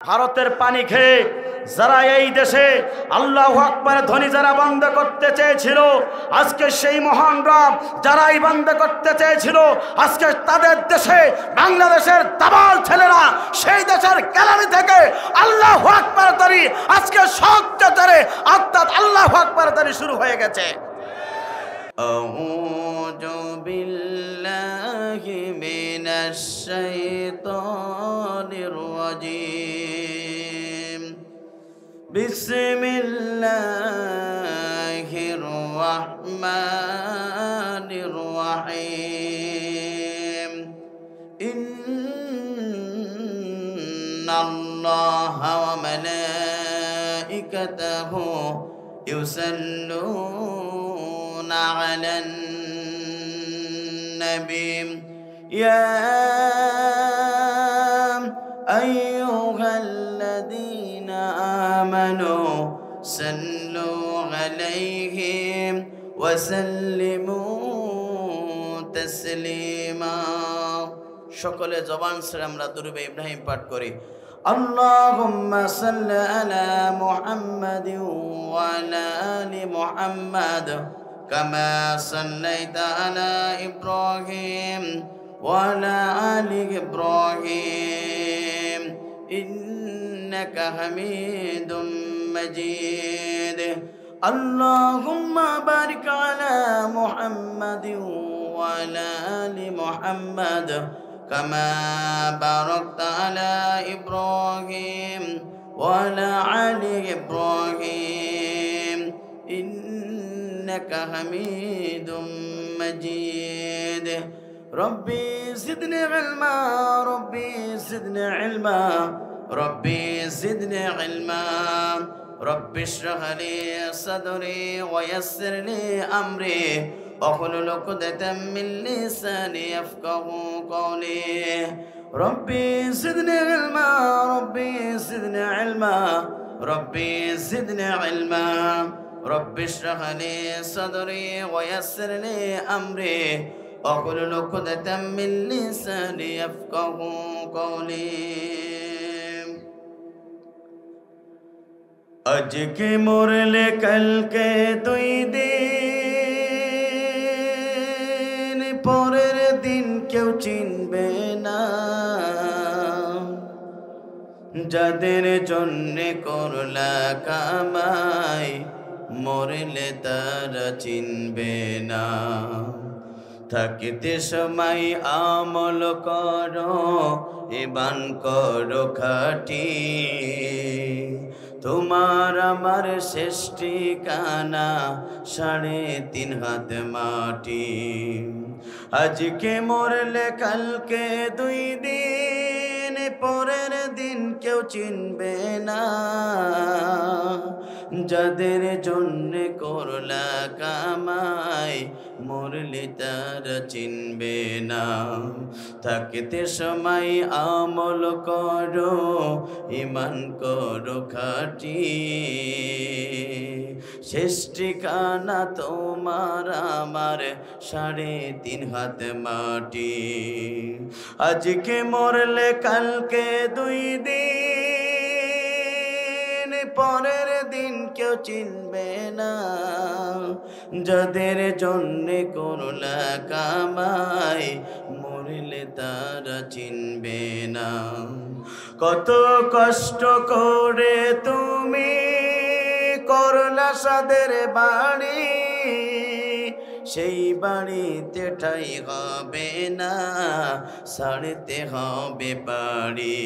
ভারতের পানি খেয়ে যারা এই দেশে আল্লাহু আকবার ধ্বনি যারা বন্ধ করতে চেয়েছিল, আজকে সেই মহান রব যারাই বন্ধ করতে চেয়েছিল, আজকে তাদের দেশে বাংলাদেশের দাবাল ছেলেরা সেই দেশের গ্যালারি থেকে আল্লাহু আকবার ধ্বনি আজকে সত্যতারে অর্থাৎ আল্লাহু আকবার ধ্বনি শুরু হয়ে গেছে। আউযু বিল্লাহি মিনাশ শাইতানির রাজীম। বিসমিল্লাহির রহমানির রহিম। ইন্নাল্লাহা ওয়া মালাইকাতাহু ইউসাল্লুনা আলান নবী ইয়া আইয়ুহাল্লাযীনা আমানু সাল্লু আলাইহি ওয়া সাল্লিমু তাসলিমা। সকলে জবান ছেড়ে আমরা দুরূদ ইব্রাহিম পাঠ করি। আল্লাহুম্মা সাল্লি আলা মুহাম্মাদিন ওয়া আলা আলি মুহাম্মাদ কামা সাল্লাইতা আলা ইব্রাহিম ওয়া আলা আলি ইব্রাহিম ইন্নাকা হামিদুম মাজিদ। আল্লাহুম্মা বারিক আলা মুহাম্মাদিন ওয়া আলা আলি মুহাম্মাদ كما باركت على إبراهيم وعلى آل إبراهيم إنك حميد مجيد. ربي زدني علما ربي زدني علما ربي زدني علما ربي اشرح لي صدري ويسر لي أمري واحلل عقدة من لساني يفقهوا قولي. ربي زدني علما ربي زدني علما ربي زدني علما ربي اشرح لي صدري ويسر لي أمري واحلل عقدة من لساني يفقهوا قولي. আজকে মরলে কালকে দুই দিন, পরের দিন কেউ চিনবে না। যাদের জন্যে করলা কামাই মরলে তারা চিনবে না। থাকিতে সময় আমল করো ইবান করো খাটি, তোমার আমার শেষ ঠিকানা 3.5 হাত মাটি। আজকে মরলে কালকে দুই দিন, পরের দিন কেউ চিনবে না। যাদের জন্যে করলা কামাই মরলে তারা চিনবে না। থাকতে সময় আমল করো ঈমান করো খাঁটি, শেষ ঠিকানা তোমার আমার 3.5 হাত মাটি। আজকে মরলে কালকে দুই দিন, পরের দিন কেউ চিনবে না। যাদের জন্যে করলা কামাই মরলে তারা চিনবে না। কত কষ্ট করে তুমি করলা সাদের বাড়ি, সেই বাড়িতে ঠাই হবে না, ছাড়তে হবে বাড়ি।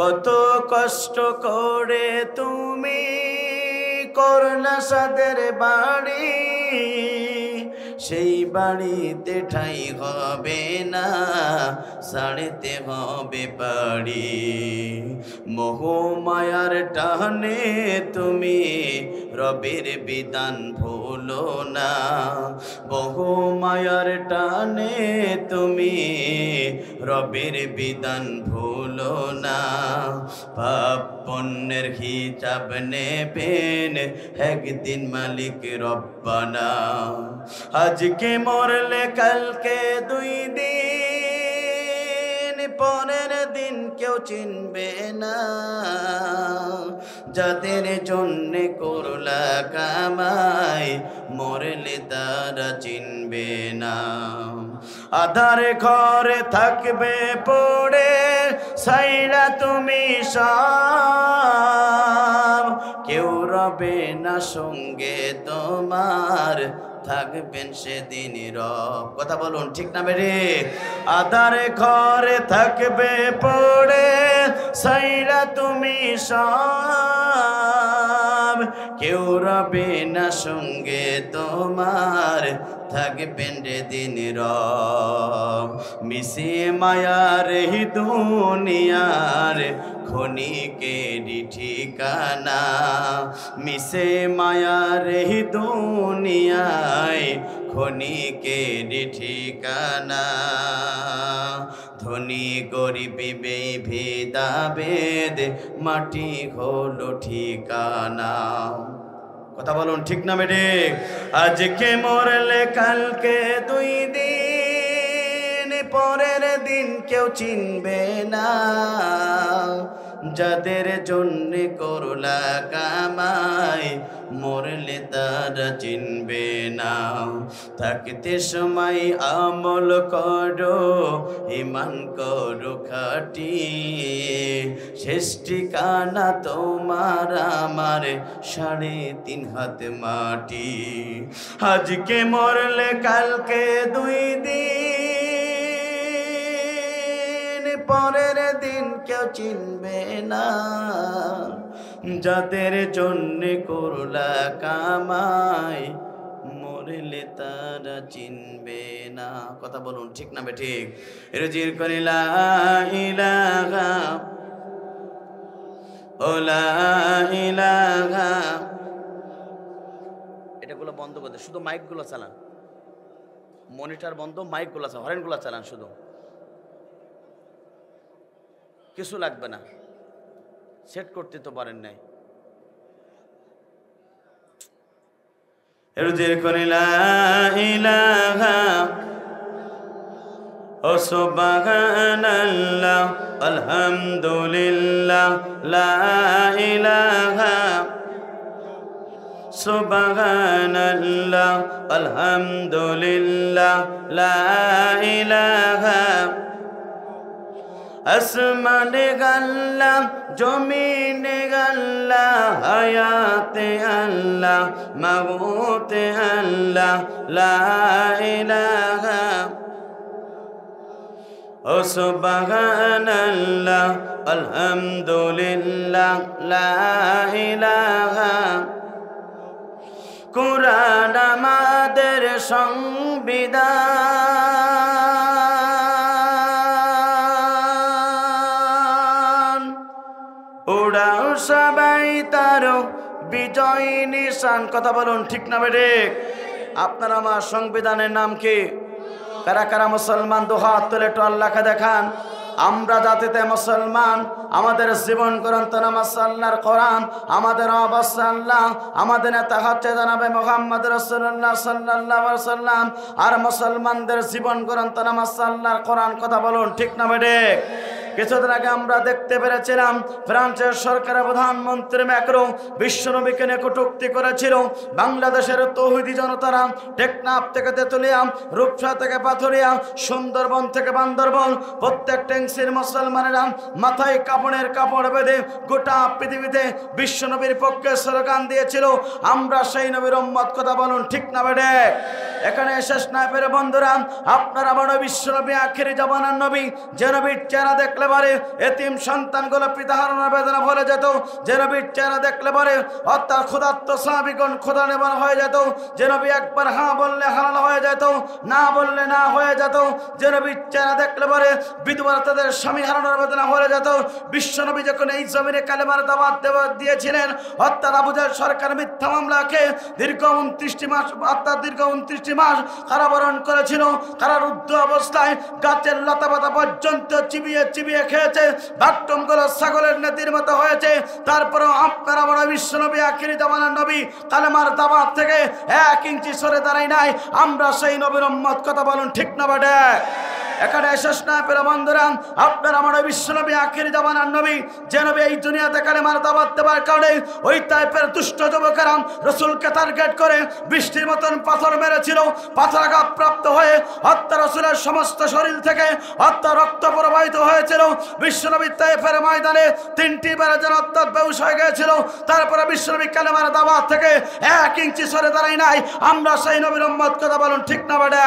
কত কষ্ট করে তুমি করলা সাদের বাড়ি, সেই বাড়িতে ঠাই হবে না, ছাড়তে হবে বাড়ি। মোহমায়ার টানে তুমি রবের বিধান ভুলো না, মোহমায়ার টানে তুমি রবের বিধান ভুলো না। পাপ পুণ্যের হিসাব নেবেন একদিন মালিক রব্বানা। আজকে মরলে কালকে দুই দিন, পরের দিন কেউ চিনবে না, যাদের জন্য করলা কামাই মরলে তারা চিনবে না। আধার ঘরে থাকবে পড়ে সাইরা তুমি সব, কেউ রবে না সঙ্গে তোমার, থাকবেন সেদিন রব। কথা বলুন ঠিক না বেরে? আধার ঘরে থাকবে পড়ে সাইরা তুমি সব, কেউ রবে না সঙ্গে তোমার, থাকবেন রে দিন রব। মিশে মায়ার হি দুনিয়ার ক্ষণিকেরই ঠিকানা, মিশে মায়ার হি দুনিয়ায় ক্ষণিকেরই ঠিকানা। ধনী গরিব ভেদাভেদ মাটি হলো ঠিকানা। কথা বলুন ঠিক না বেটে? আজকে মরলে কালকে 2 দিন, পরের দিন কেউ চিনবে না, যাদের জন্য করলা কামাই মরলে তারা চিনবে না। থাকতে সময় আমল করো, ঈমান করো খাঁটি, শেষ ঠিকানা তোমার আমার 3.5 হাত মাটি। আজকে মরলে কালকে 2 দিন, পরের দিন কেউ চিনবে না, যাদের জন্য করলা কামাই মরলে তারা চিনবে না। কথা বলুন ঠিক না বেঠিক? রুজির করে লা ইলাহা ও লা ইলাহা। এটাগুলো বন্ধ করে, শুধু মাইকগুলো চালান, মনিটর বন্ধ, মাইকগুলো চালান, হরেনগুলো চালান, শুধু কিছু লাগবে না, সেট করতে তো পারেন নাই। রুজির করে লা ইলাহা ও সুবহানাল্লাহ আলহামদুলিল্লাহ লা ইলাহা, সুবহানাল্লাহ আলহামদুলিল্লাহ লা ইলাহা। আসমানে আল্লাহ জমিনে আল্লাহ, হায়াতে আল্লাহ মাউতে আল্লাহ লা ইলাহা। ও সুবহানাল্লাহ আলহামদুলিল্লাহ লা ইলাহা। কুরআন আমাদের সংবিধান, ওরাও সবাই তার বিজয় নিশান। কথা বলুন ঠিক না বেঠে? আপনার আমার সংবিধানের নাম কি? কারা কারা মুসলমান? 2 হাত তুলে একটু আল্লাহকে দেখান। আমরা জাতিতে মুসলমান, আমাদের জীবন গ্রন্থ নামাজ আল্লাহর কোরআন, আমাদের অবস্থা আল্লাহ, আমাদের নেতা হচ্ছে জনাবে মুহাম্মদ রাসূলুল্লাহ সাল্লাল্লাহু আলাইহি ওয়াসাল্লাম। আর মুসলমানদের জীবন গ্রন্থ নামাজ আল্লাহর কোরআন। কথা বলুন ঠিক না বেঠে? কিছুদিন আগে আমরা দেখতে পেরেছিলাম ফ্রান্সের সরকারের প্রধানমন্ত্রী ম্যাক্রো বিশ্বনবীকে নিয়ে কটূক্তি করেছিল। বাংলাদেশের তৌহিদি জনতারা টেকনাফ থেকে তেতুলিয়া, রূপসা থেকে পাথুরিয়া, সুন্দরবন থেকে বান্দরবন, প্রত্যেক ট্যাংসির মুসলমানেরা মাথায় কাপড়ের কাপড় বেঁধে গোটা পৃথিবীতে বিশ্বনবীর পক্ষে স্লোগান দিয়েছিল, আমরা সেই নবীর উম্মত। কথা বলুন ঠিক না বেঠে? এখানে শেষ না পেরে বন্ধুরা, আপনারা বড় বিশ্বনবী আখিরি জামানার নবী, যে নবীর চেহারা দেখলে পারে এতিম সন্তানগুলো পিতা হারানোর বেদনা ভরে যেত, যে নবীর চেহারা দেখলে পারে অর্থাৎ ক্ষুধার্ত সাহাবীগণ ক্ষুধা নিবারণ হয়ে যেত, যে নবী একবার হ্যাঁ বললে হারানো হয়ে যেত, না বললে না হয়ে যেত, যে নবীর চেহারা দেখলে পারে বিধবার তাদের স্বামী হারানোর বেদনা ভরে যেত। বিশ্বনবী যখন এই জমিনে কালেমার দাওয়াত দিয়েছিলেন, অর্থাৎ আবু জাহেল সরকার মিথ্যা মামলাকে দীর্ঘ 29 মাস, অর্থাৎ দীর্ঘ 29 মাস কারাবরণ করেছিল। কারারুদ্ধ অবস্থায় গাছের লতাপাতা পর্যন্ত চিবিয়ে চিবিয়ে খেয়েছে, বাথরুমগুলো ছাগলের নেতির মতো হয়েছে। তারপরেও আপনারা বড় বিশ্বনবী আখিরি জামানার নবী কালেমার দাওয়াত থেকে 1 ইঞ্চি সরে দাঁড়াই নাই। আমরা সেই নবীর উম্মত। কথা বলুন ঠিক না বেঠে? এখানে শেষ না পেরে বন্ধুরা, আপনার আমার বিশ্বনবী আখির জামানার নবী, যে নবী এই দুনিয়াতে কালেমার দাওয়াত দেওয়ার কারণে ওই টাইপের দুষ্ট যুবকেরা রসুলকে টার্গেট করে বৃষ্টির মতন পাথর মেরেছিল, পাথরাঘাত প্রাপ্ত হয়ে হত্যা রসুলের সমস্ত শরীর থেকে হত্যা রক্ত প্রবাহিত হয়েছিল। বিশ্বনবী তাইফের ময়দানে 3টি বারে যেন অর্থাৎ বেহুশ হয়ে গিয়েছিল। তারপরে বিশ্বনবী কালেমার দাওয়াত থেকে 1 ইঞ্চি সরে দাঁড়াই নাই। আমরা সেই নবীর উম্মত, কথা বলুন ঠিক না বেটা?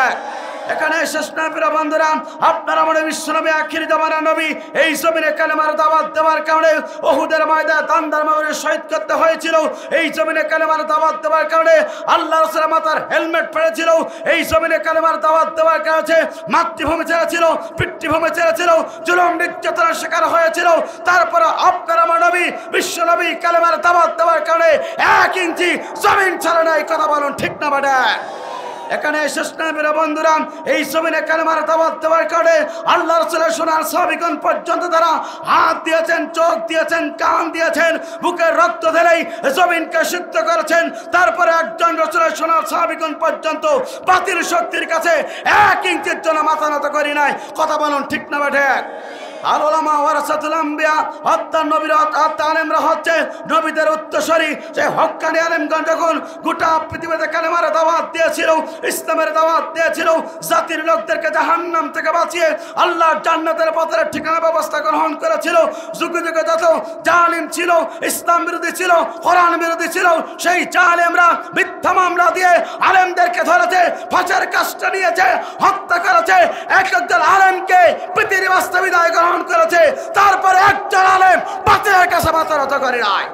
এখানে শেষ না পেরে বন্ধুরা, আপনার আমাদের বিশ্বনবী আখির জামানার নবী এই জমিনে কালেমার দাওয়াত দেওয়ার কারণে উহুদের ময়দানে তান্দার মামুরে শহীদ করতে হয়েছিল। এই জমিনে কালেমার দাওয়াত দেওয়ার কারণে আল্লাহ রাসূলের মাথার হেলমেট পড়েছিল। এই জমিনে কালেমার দাওয়াত দেওয়ার কারণে মাতৃভূমি ছেড়েছিল, পিতৃভূমি ছেড়েছিল, জুলুম নির্যাতনের শিকার হয়েছিল। তারপরে আপনার আমার নবী বিশ্বনবী কালেমার দাওয়াত দেওয়ার কারণে 1 ইঞ্চি জমিন ছাড়া নাই। কথা বলুন ঠিক না বেটা? এখানে শেষ না পেরে বন্ধুরা, এই জমিনে কালেমার দাওয়াত দেওয়ার কারণে আল্লাহ রাসূলের সোনার সাহাবীগণ পর্যন্ত তারা হাত দিয়েছেন, চোখ দিয়েছেন, কান দিয়েছেন, বুকের রক্ত ঢেলেই জমিনকে সিদ্ধ করেছেন। তারপরে একজন রাসূলের সোনার সাহাবীগণ পর্যন্ত বাতিল শক্তির কাছে 1 ইঞ্চির জন্য মাথা নত করি নাই। কথা বলুন ঠিক না বেঠে? আল উলামা ওয়ারাসাতুল আম্বিয়া, অর্থাৎ নবীর আলেমরা হচ্ছে নবীদের উত্তরসূরি। সেই হক্কানি আলেমগণ যখন গোটা পৃথিবীতে কালেমার দাওয়াত দিয়েছিল, ইসলামের দাওয়াত দিয়েছিল, জাতির লোকদেরকে জাহান্নাম থেকে বাঁচিয়ে আল্লাহর জান্নাতের পথের ঠিকানা ব্যবস্থা গ্রহণ করেছিল। যুগে যুগে যত জালিম ছিল, ইসলাম বিরোধী ছিল, কোরআন বিরোধী ছিল, সেই জালেমরা মিথ্যা মামলা দিয়ে আলেমদেরকে ধরেছে, ফাঁসের কাজটা নিয়েছে, হত্যা করেছে। একজন আলেমকে পৃথিবীর বাস্তবিদায় গ্রহণ করেছে, তারপরে একজন আলেম বাতিলের কাছে মাথা নত করে নাই।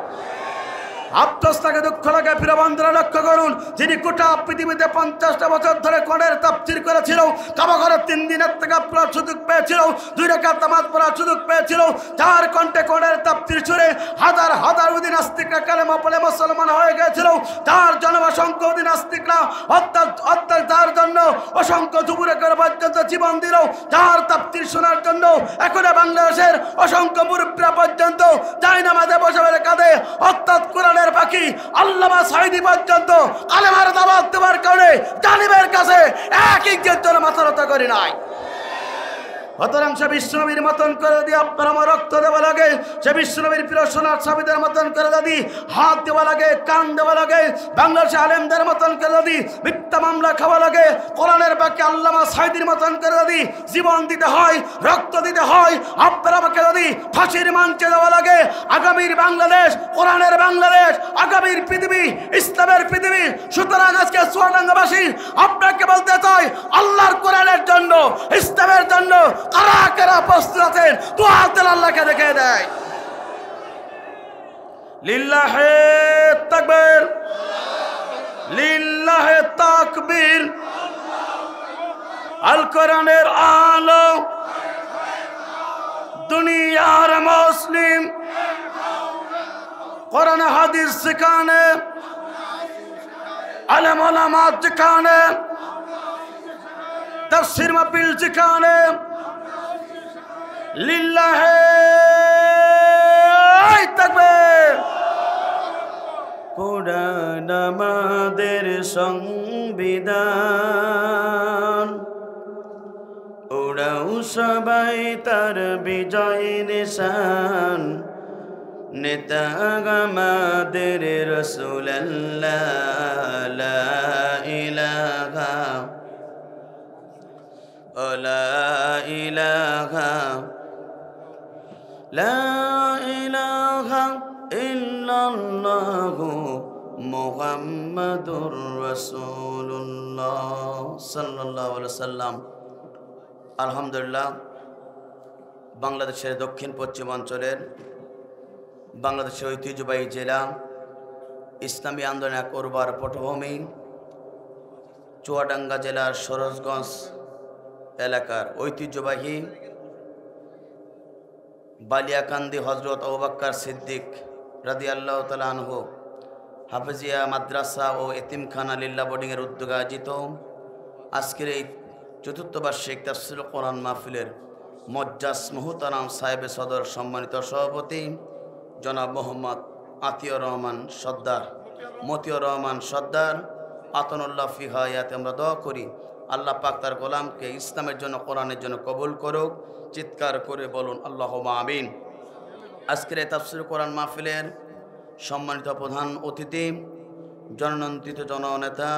আফসোস লাগে, দুঃখ লাগে। প্রিয় বন্ধুরা লক্ষ্য করুন, যিনি গোটা পৃথিবীতে 50টা বছর ধরে কোরআনের তাফসীর করেছিল, কাবা ঘরে 3 দিনের থেকে পড়ার সুযোগ পেয়েছিল, 2 রাকাত নামাজ পড়ার সুযোগ পেয়েছিল, 4 ঘন্টা কোরআনের তাফসীর শুনে হাজার হাজার উদি নাস্তিকরা কালেমা পড়ে মুসলমান হয়ে গিয়েছিল। তার জন্য অসংখ্য উদি নাস্তিকরা অর্থাৎ তার জন্য অসংখ্য যুবকের পর্যন্ত জীবন দিল তার তাফসীর শোনার জন্য। এখন বাংলাদেশের অসংখ্য মুরব্বীরা পর্যন্ত জায়নামাজে বসে বসে কাঁদে। অর্থাৎ কোরআনের পাখি আল্লামা সাঈদী পর্যন্ত কালেমার দাওয়াত দেওয়ার কারণে জালিমের কাছে 1 ইঞ্চির জন্য মাথা নত করি নাই। সুতরাং সে বিশ্বনবীর মতন করে দিয়ে আপনার আমার রক্ত দেওয়া লাগে, সে বিশ্বনবীর প্রিয় সোনার সাবিদের মতন করে যদি হাত দেওয়া লাগে, কান দেওয়া লাগে, বাংলাদেশে আলেমদের মতন করে যদি মিথ্যা মামলা খাওয়া লাগে, কোরআনের বাক্যে আল্লামা সাঈদীর মতন করে যদি জীবন দিতে হয়, রক্ত দিতে হয়, আপনার আমাকে যদি ফাঁসির মঞ্চে দেওয়া লাগে, আগামীর বাংলাদেশ, কোরআনের বাংলাদেশ, আগামীর পৃথিবী, ইসলামের পৃথিবী। সুতরাং আজকে চুয়াডাঙ্গাবাসী আপনাকে বলতে চাই, আল্লাহর কোরআনের জন্য, ইসলামের জন্য কারা কারা প্রস্তুত আছেন? তো হাতের আল্লাহকে দেখে দেয়। লিল্লাহে তাকবীর, লিল্লাহে তাকবীর। আল কোরআনের আলো দুনিয়ার মুসলিম, কোরআন হাদিস শিখানে, আলেম ওলামা শিখানে, তাফসীর মাহফিল শিখানে। লিল্লাহে তাকবীর। কোরআন আমাদের সংবিধান, ওরাও সবাই তার বিজয় নিশান। নেতা আমাদের রাসূলুল্লাহ, লা ইলাহা লা ইলাহা লা ইলাহা ইল্লাল্লাহু মুহাম্মাদুর রাসূলুল্লাহ সাল্লাল্লাহু আলাইহি ওয়াসাল্লাম। আলহামদুলিল্লাহ, বাংলাদেশের দক্ষিণ পশ্চিমাঞ্চলের বাংলাদেশের ঐতিহ্যবাহী জেলা, ইসলামী আন্দোলন এক উর্বর পটভূমি, চুয়াডাঙ্গা জেলার সরোজগঞ্জ এলাকার ঐতিহ্যবাহী বালিয়াকান্দি হজরত আবু বকর সিদ্দিক রাদিয়াল্লাহু তাআলা আনহু হাফেজিয়া মাদ্রাসা ও এতিমখানা লিল্লাহ বোর্ডিংয়ের উদ্যোগে আয়োজিত আজকের এই ৪র্থ বার্ষিক তাফসীরুল কোরআন মাহফিলের মজ্জাজ মুহতারাম সাহেবে সদর সম্মানিত সভাপতি জনাব মোহাম্মদ আতিউর রহমান সর্দার, মতিউর রহমান সর্দার, আতানুল্লাহ ফি হায়াতে আমরা দোয়া করি আল্লাহ পাক তার গোলামকে ইসলামের জন্য কোরআনের জন্য কবুল করুক। চিৎকার করে বলুন আল্লাহুম্মা আমিন। আজকের এই তাফসীর কোরআন মাহফিলের সম্মানিত প্রধান অতিথি, জননন্দিত জননেতা,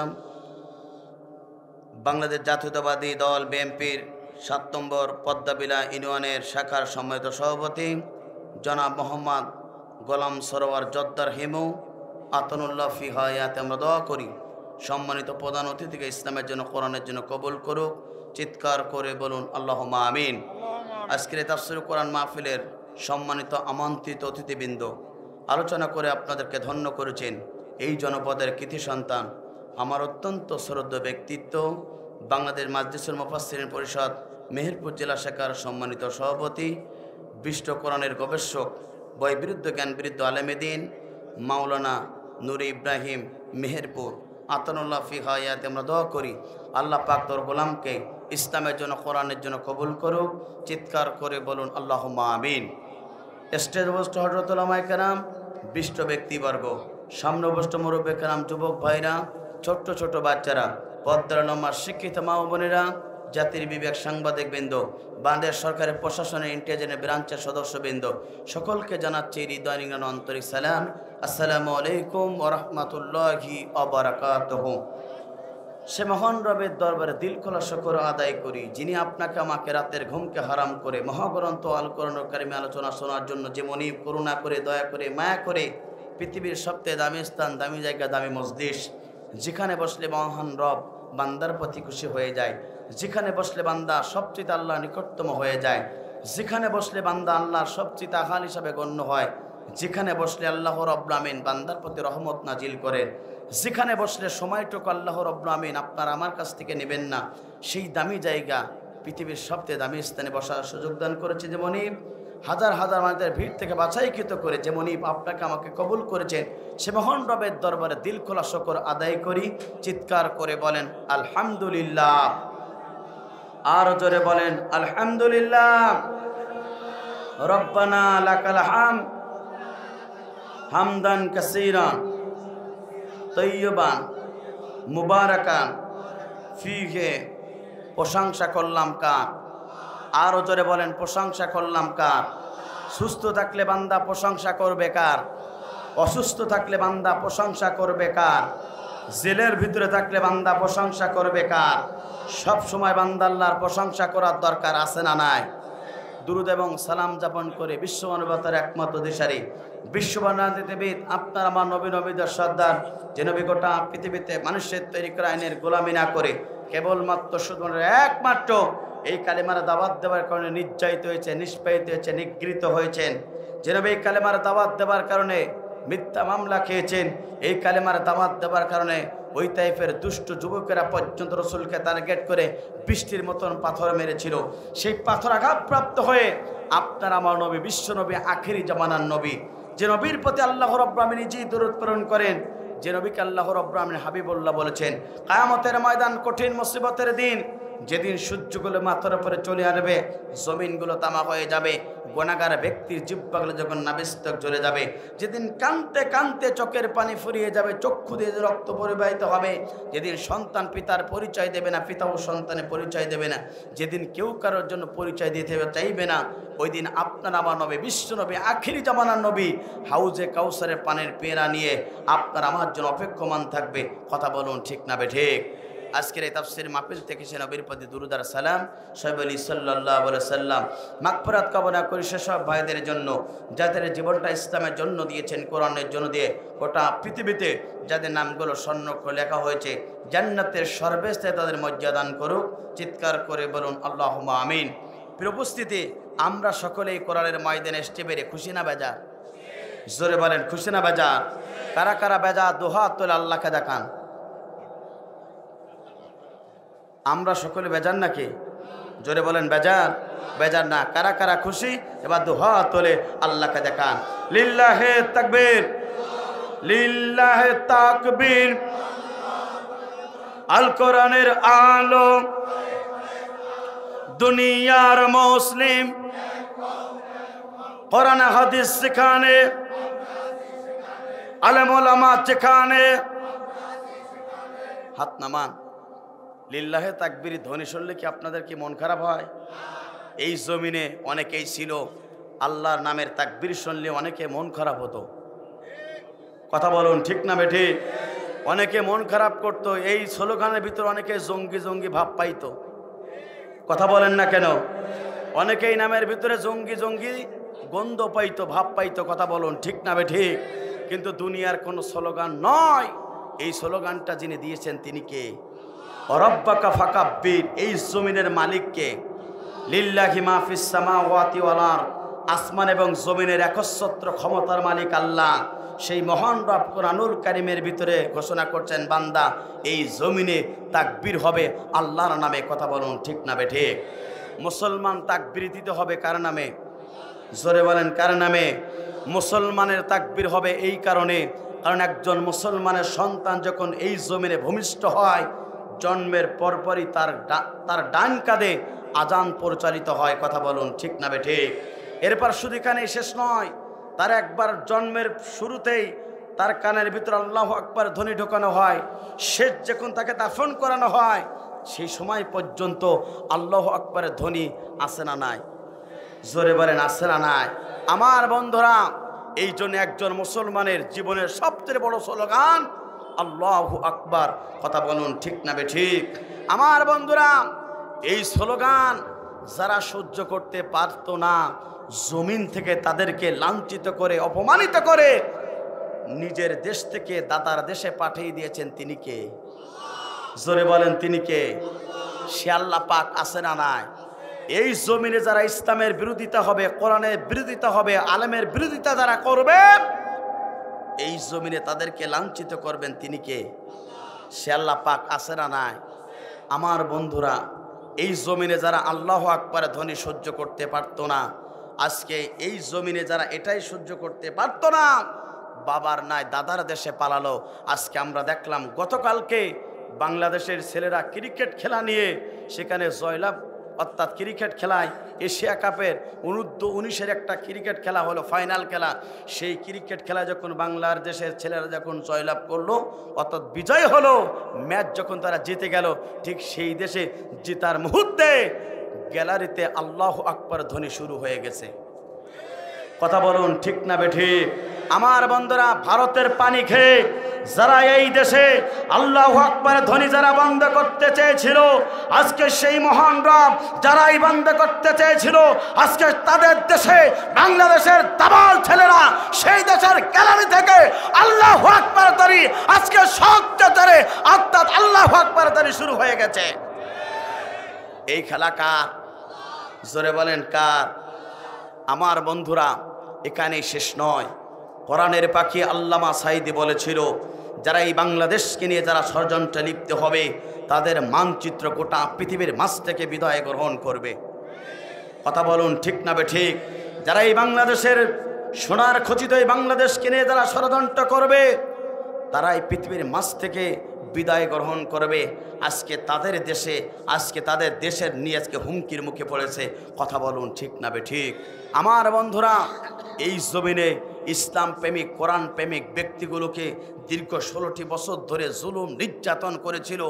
বাংলাদেশ জাতীয়তাবাদী দল বিএনপির ৭ নম্বর পদ্মাবিলা ইউনিয়নের শাখার সম্মানিত সভাপতি জনাব মোহাম্মদ গোলাম সরোয়ার জদ্দার হিমু আতনুল্লাহ ফি হায়াতে আমরা দোয়া করি সম্মানিত প্রধান অতিথিকে ইসলামের জন্য কোরআনের জন্য কবুল করুক। চিৎকার করে বলুন আল্লাহুম্মা আমিন। আজকের এই তাফসীর কোরআন মাহফিলের সম্মানিত আমন্ত্রিত অতিথিবৃন্দ, আলোচনা করে আপনাদেরকে ধন্য করেছেন এই জনপদের কৃতি সন্তান, আমার অত্যন্ত শ্রদ্ধেয় ব্যক্তিত্ব, বাংলাদেশ মাজলিসুল মুফাসসিরিন পরিষদ মেহেরপুর জেলা শাখার সম্মানিত সভাপতি, বিষ্ট কোরআনের গবেষক, বয়বিরুদ্ধ জ্ঞানবিরুদ্ধ আলেমেদিন মাওলানা নুরি ইব্রাহিম মেহেরপুর আতনুল্লাহ ফি হায়াতে আমরা দোয়া করি আল্লাহ পাক তোর গোলামকে ইসলামের জন্য কোরআনের জন্য কবুল করুক। চিৎকার করে বলুন আল্লাহুম্মা আমিন। স্টেজ বস্ত হযরত উলামায়ে কেরাম, বিষ্ট ব্যক্তিবর্গ, সামনে বস্ত মুরব্বী কেরাম, যুবক ভাইরা, ছোট্ট ছোট বাচ্চারা, পর্দার লম্বা শিক্ষিত মা ও বোনেরা, জাতির বিবেক সাংবাদিকবৃন্দ, বাংলাদেশ সরকারের প্রশাসনের ইন্টেলিজেন্স ব্রাঞ্চের সদস্যবৃন্দ, সকলকে জানাচ্ছি হৃদয় নিংড়ানো আন্তরিক সালাম। আসসালামু আলাইকুম ওয়া রাহমাতুল্লাহি ওয়া বারাকাতুহু। সে মহান রবের দরবারে দিল খোলা শুকর আদায় করি, যিনি আপনাকে আমাকে রাতের ঘুমকে হারাম করে মহাগ্রন্থ আল কোরআনুল কারীমে আলোচনা শোনার জন্য যেমনই করুণা করে, দয়া করে, মায়া করে পৃথিবীর সবচেয়ে দামি স্থান, দামি জায়গা, দামি মজলিস, যেখানে বসলে মহান রব বান্দার প্রতি খুশি হয়ে যায়, যেখানে বসলে বান্দা সবচেয়ে আল্লাহর নিকটতম হয়ে যায়, যেখানে বসলে বান্দা আল্লাহর সবচেয়ে আহাল হিসাবে গণ্য হয়, যেখানে বসলে আল্লাহ রাব্বুল আমিন বান্দার প্রতি রহমত নাজিল করেন, যেখানে বসলে সময়টুকু আল্লাহ রাব্বুল আমিন আপনার আমার কাছ থেকে নেবেন না, সেই দামি জায়গা, পৃথিবীর সবচেয়ে দামি স্থানে বসার সুযোগ দান করেছে। যেমনই হাজার হাজার মানুষের ভিড় থেকে বাছাইকৃত করে যেমনই আপনাকে আমাকে কবুল করেছেন, সে মহান রবের দরবারে দিল খোলা শুকর আদায় করি। চিৎকার করে বলেন আলহামদুলিল্লাহ। আর জোরে বলেন আলহামদুলিল্লাহ। রব্বানা লাকাল হামদ হামদান কাসীরান তয়্যিবান মুবারাকান ফীহি। প্রশংসা করলাম কার? আরও জোরে বলেন প্রশংসা করলাম কার? সুস্থ থাকলে বান্দা প্রশংসা করবে কার? অসুস্থ থাকলে বান্দা প্রশংসা করবে কার? জেলের ভিতরে থাকলে বান্দা প্রশংসা করবে কার? সব সময় বান্দা আল্লাহর প্রশংসা করার দরকার আছে না নাই? দুরুদ এবং সালাম যাপন করে বিশ্ব মানবতার একমাত্র দিশারি, বিশ্ববাণীবিদ আপনার আমার নবী নবীদের সর্দার, যে নবী গোটা পৃথিবীতে মানুষের তৈরি করা আইনের গোলামি না করে কেবলমাত্র শুধুমাত্র একমাত্র এই কালেমার দাওয়াত দেওয়ার কারণে নির্যাতিত হয়েছে, নিষ্পায়িত হয়েছে, নিগৃহীত হয়েছেন, যে নবী এই কালেমার দাওয়াত দেওয়ার কারণে মিথ্যা মামলা খেয়েছেন, এই কালেমার দাওয়াত দেওয়ার কারণে ওই তাইফের দুষ্ট যুবকেরা পর্যন্ত রসুলকে টার্গেট করে বৃষ্টির মতন পাথর মেরেছিল। সেই পাথর আঘাতপ্রাপ্ত হয়ে আপনার আমার নবী, বিশ্ব নবী, আখেরি জামানার নবী, যে নবীর প্রতি আল্লাহ রাব্বুল আমিন নিজেই দরুদ প্রেরণ করেন, যে নবীকে আল্লাহ রাব্বুল আমিন হাবিবুল্লাহ বলেছেন, কিয়ামতের ময়দান কঠিন মুসিবতের দিন, যেদিন সূর্যগুলো মাথার উপরে চলে আসবে, জমিনগুলো তামা হয়ে যাবে, গুনাহগার ব্যক্তির জিহ্বাগুলো যখন নাবিস্তক জ্বলে যাবে, যেদিন কাঁদতে কাঁদতে চোখের পানি ফুরিয়ে যাবে, চক্ষু দিয়ে রক্ত পরিবাহিত হবে, যেদিন সন্তান পিতার পরিচয় দেবে না, পিতাও সন্তানের পরিচয় দেবে না, যেদিন কেউ কারোর জন্য পরিচয় দিতে চাইবে না, ওই দিন আপনার আমার নবী, বিশ্ব নবী, আখিরি জামানার নবী হাউজে কাউসারের পানের পেয়ারা নিয়ে আপনার আমার জন্য অপেক্ষমান থাকবে। কথা বলুন ঠিক না বেঠিক? আজকের এই তাফসীর মাহফিল থেকে সে নবীর প্রতি দুরূদ আর সালাম সাহেব আলী সাল্লাল্লাহু আলাইহি সাল্লাম মাগফিরাত কামনা করি সেসব ভাইদের জন্য যাদের জীবনটা ইসলামের জন্য দিয়েছেন, কোরআনের জন্য দিয়ে গোটা পৃথিবীতে যাদের নামগুলো স্বর্ণাক্ষরে লেখা হয়েছে, জান্নাতের সর্বস্থানে তাদের মর্যাদা দান করুক। চিৎকার করে বলুন আল্লাহুম্মা আমিন। প্রিয় উপস্থিতি, আমরা সকলেই কোরআনের ময়দানে এসে বেরে খুশি না বেজার? জোরে বলেন খুশি না বেজার? কারা কারা বেজার দুহাত তুলে আল্লাহকে দেখান। আমরা সকলে বেজার নাকি? জোরে বলেন বেজার? বেজার না? কারা কারা খুশি? এবার দুহাত তুলে আল্লাহকে দেখান। লিল্লাহে তাকবীর, লিল্লাহে তাকবীর। আল কোরআনের আলো দুনিয়ার মুসলিম, কোরআন হাদিস সেখানে, আলেম ওলামা যেখানে। হাত নামান। লিল্লাহে তাকবীর ধ্বনি শুনলে কি আপনাদের কি মন খারাপ হয়? এই জমিনে অনেকেই ছিল আল্লাহর নামের তাকবীর শুনলে অনেকে মন খারাপ হতো। কথা বলুন ঠিক না বেঠিক? অনেকে মন খারাপ করতো। এই স্লোগানের ভিতর অনেকে জঙ্গি জঙ্গি ভাব পাইতো। কথা বলেন না কেন? অনেকেই নামের ভিতরে জঙ্গি জঙ্গি গন্ধ পাইতো, ভাব পাইতো। কথা বলুন ঠিক না বেঠিক? কিন্তু দুনিয়ার কোনো স্লোগান নয়। এই স্লোগানটা যিনি দিয়েছেন তিনি কে? রব্বাকা ফাকাব্বির। এই জমিনের মালিককে? লিল্লাহি মা ফিস সামাওয়াতি ওয়াল আরদ। আসমান এবং জমিনের একচ্ছত্র ক্ষমতার মালিক আল্লাহ। সেই মহান রব কোরআনুল কারীমের ভিতরে ঘোষণা করছেন, বান্দা এই জমিনে তাকবীর হবে আল্লাহর নামে। কথা বলুন ঠিক না বেঠিক? মুসলমান তাকবীর দিতে হবে কার নামে? জোরে বলেন কার নামে? মুসলমানের তাকবীর হবে এই কারণে, কারণ একজন মুসলমানের সন্তান যখন এই জমিনে ভূমিষ্ঠ হয়, জন্মের পরপরই তার ডান কাঁধে আজান পরিচালিত হয়। কথা বলুন ঠিক না বেঠিক? এরপর শুধু এখানেই শেষ নয়, তার একবার জন্মের শুরুতেই তার কানের ভিতর আল্লাহু আকবার ধ্বনি ঢোকানো হয়। শেষ যখন তাকে দাফন করানো হয়, সেই সময় পর্যন্ত আল্লাহু আকবারের ধ্বনি আসে না নাই? জোরে বলেন আসে না নাই? আমার বন্ধুরা, এই জন্য একজন মুসলমানের জীবনের সবচেয়ে বড় স্লোগান আল্লাহু আকবার। কথা বলুন ঠিক না বেঠিক? আমার বন্ধুরা, এই স্লোগান যারা সহ্য করতে পারতো না, জমিন থেকে তাদেরকে লাঞ্ছিত করে অপমানিত করে নিজের দেশ থেকে দাদার দেশে পাঠিয়ে দিয়েছেন তিনি কে? জোরে বলেন তিনি কে? সে আল্লাহ পাক আছে না নাই? এই জমিনে যারা ইসলামের বিরোধিতা হবে, কোরআনের বিরোধিতা হবে, আলেমের বিরোধিতা যারা করবে, এই জমিনে তাদেরকে লাঞ্ছিত করবেন তিনি কে? সে আল্লাহ পাক আছে না নাই? আমার বন্ধুরা, এই জমিনে যারা আল্লাহু আকবারের ধ্বনি সহ্য করতে পারতো না, আজকে এই জমিনে যারা এটাই সহ্য করতে পারতো না, বাবার নাই দাদার দেশে পালালো। আজকে আমরা দেখলাম গতকালকে বাংলাদেশের ছেলেরা ক্রিকেট খেলা নিয়ে সেখানে জয়লাভ, অর্থাৎ ক্রিকেট খেলায় এশিয়া কাপের অনূর্ধ্ব-19 একটা ক্রিকেট খেলা হলো, ফাইনাল খেলা। সেই ক্রিকেট খেলা যখন বাংলার দেশের ছেলেরা যখন জয়লাভ করলো, অর্থাৎ বিজয় হলো, ম্যাচ যখন তারা জিতে গেল, ঠিক সেই দেশে জেতার মুহূর্তে গ্যালারিতে আল্লাহু আকবার ধ্বনি শুরু হয়ে গেছে। কথা বলুন ঠিক না বেঠিক? আমার বন্ধুরা, ভারতের পানি খেয়ে যারা এই দেশে আল্লাহু আকবার ধ্বনি যারা বন্ধ করতে চেয়েছিল, আজকে সেই মহান রব যারাই বন্ধ করতে চেয়েছিল, আজকে তাদের দেশে বাংলাদেশের দাবাল ছেলেরা সেই দেশের গ্যালারি থেকে আল্লাহু আকবার ধ্বনি আজকে সত্যতারে অর্থাৎ আল্লাহু আকবার ধ্বনি শুরু হয়ে গেছে। এই খেলা কার? জোরে বলেন কার? আমার বন্ধুরা, এখানেই শেষ নয়। কোরআনের পাখি আল্লামা সাঈদী বলেছিল, যারা এই বাংলাদেশকে নিয়ে যারা ষড়যন্ত্রে লিপ্ত হবে, তাদের মানচিত্র গোটা পৃথিবীর মাঝ থেকে বিদায় গ্রহণ করবে। কথা বলুন ঠিক না বেঠিক? যারা এই বাংলাদেশের সোনার খচিত এই বাংলাদেশকে নিয়ে যারা ষড়যন্ত্র করবে, তারা এই পৃথিবীর মাঝ থেকে বিদায় গ্রহণ করবে। আজকে তাদের দেশে, আজকে তাদের দেশের নিয়ে আজকে হুমকির মুখে পড়েছে। কথা বলুন ঠিক না বেঠিক? আমার বন্ধুরা, এই জমিনে ইসলাম প্রেমিক, কোরআন প্রেমিক ব্যক্তিগুলোকে দীর্ঘ 16টি বছর ধরে জুলুম নির্যাতন করেছিল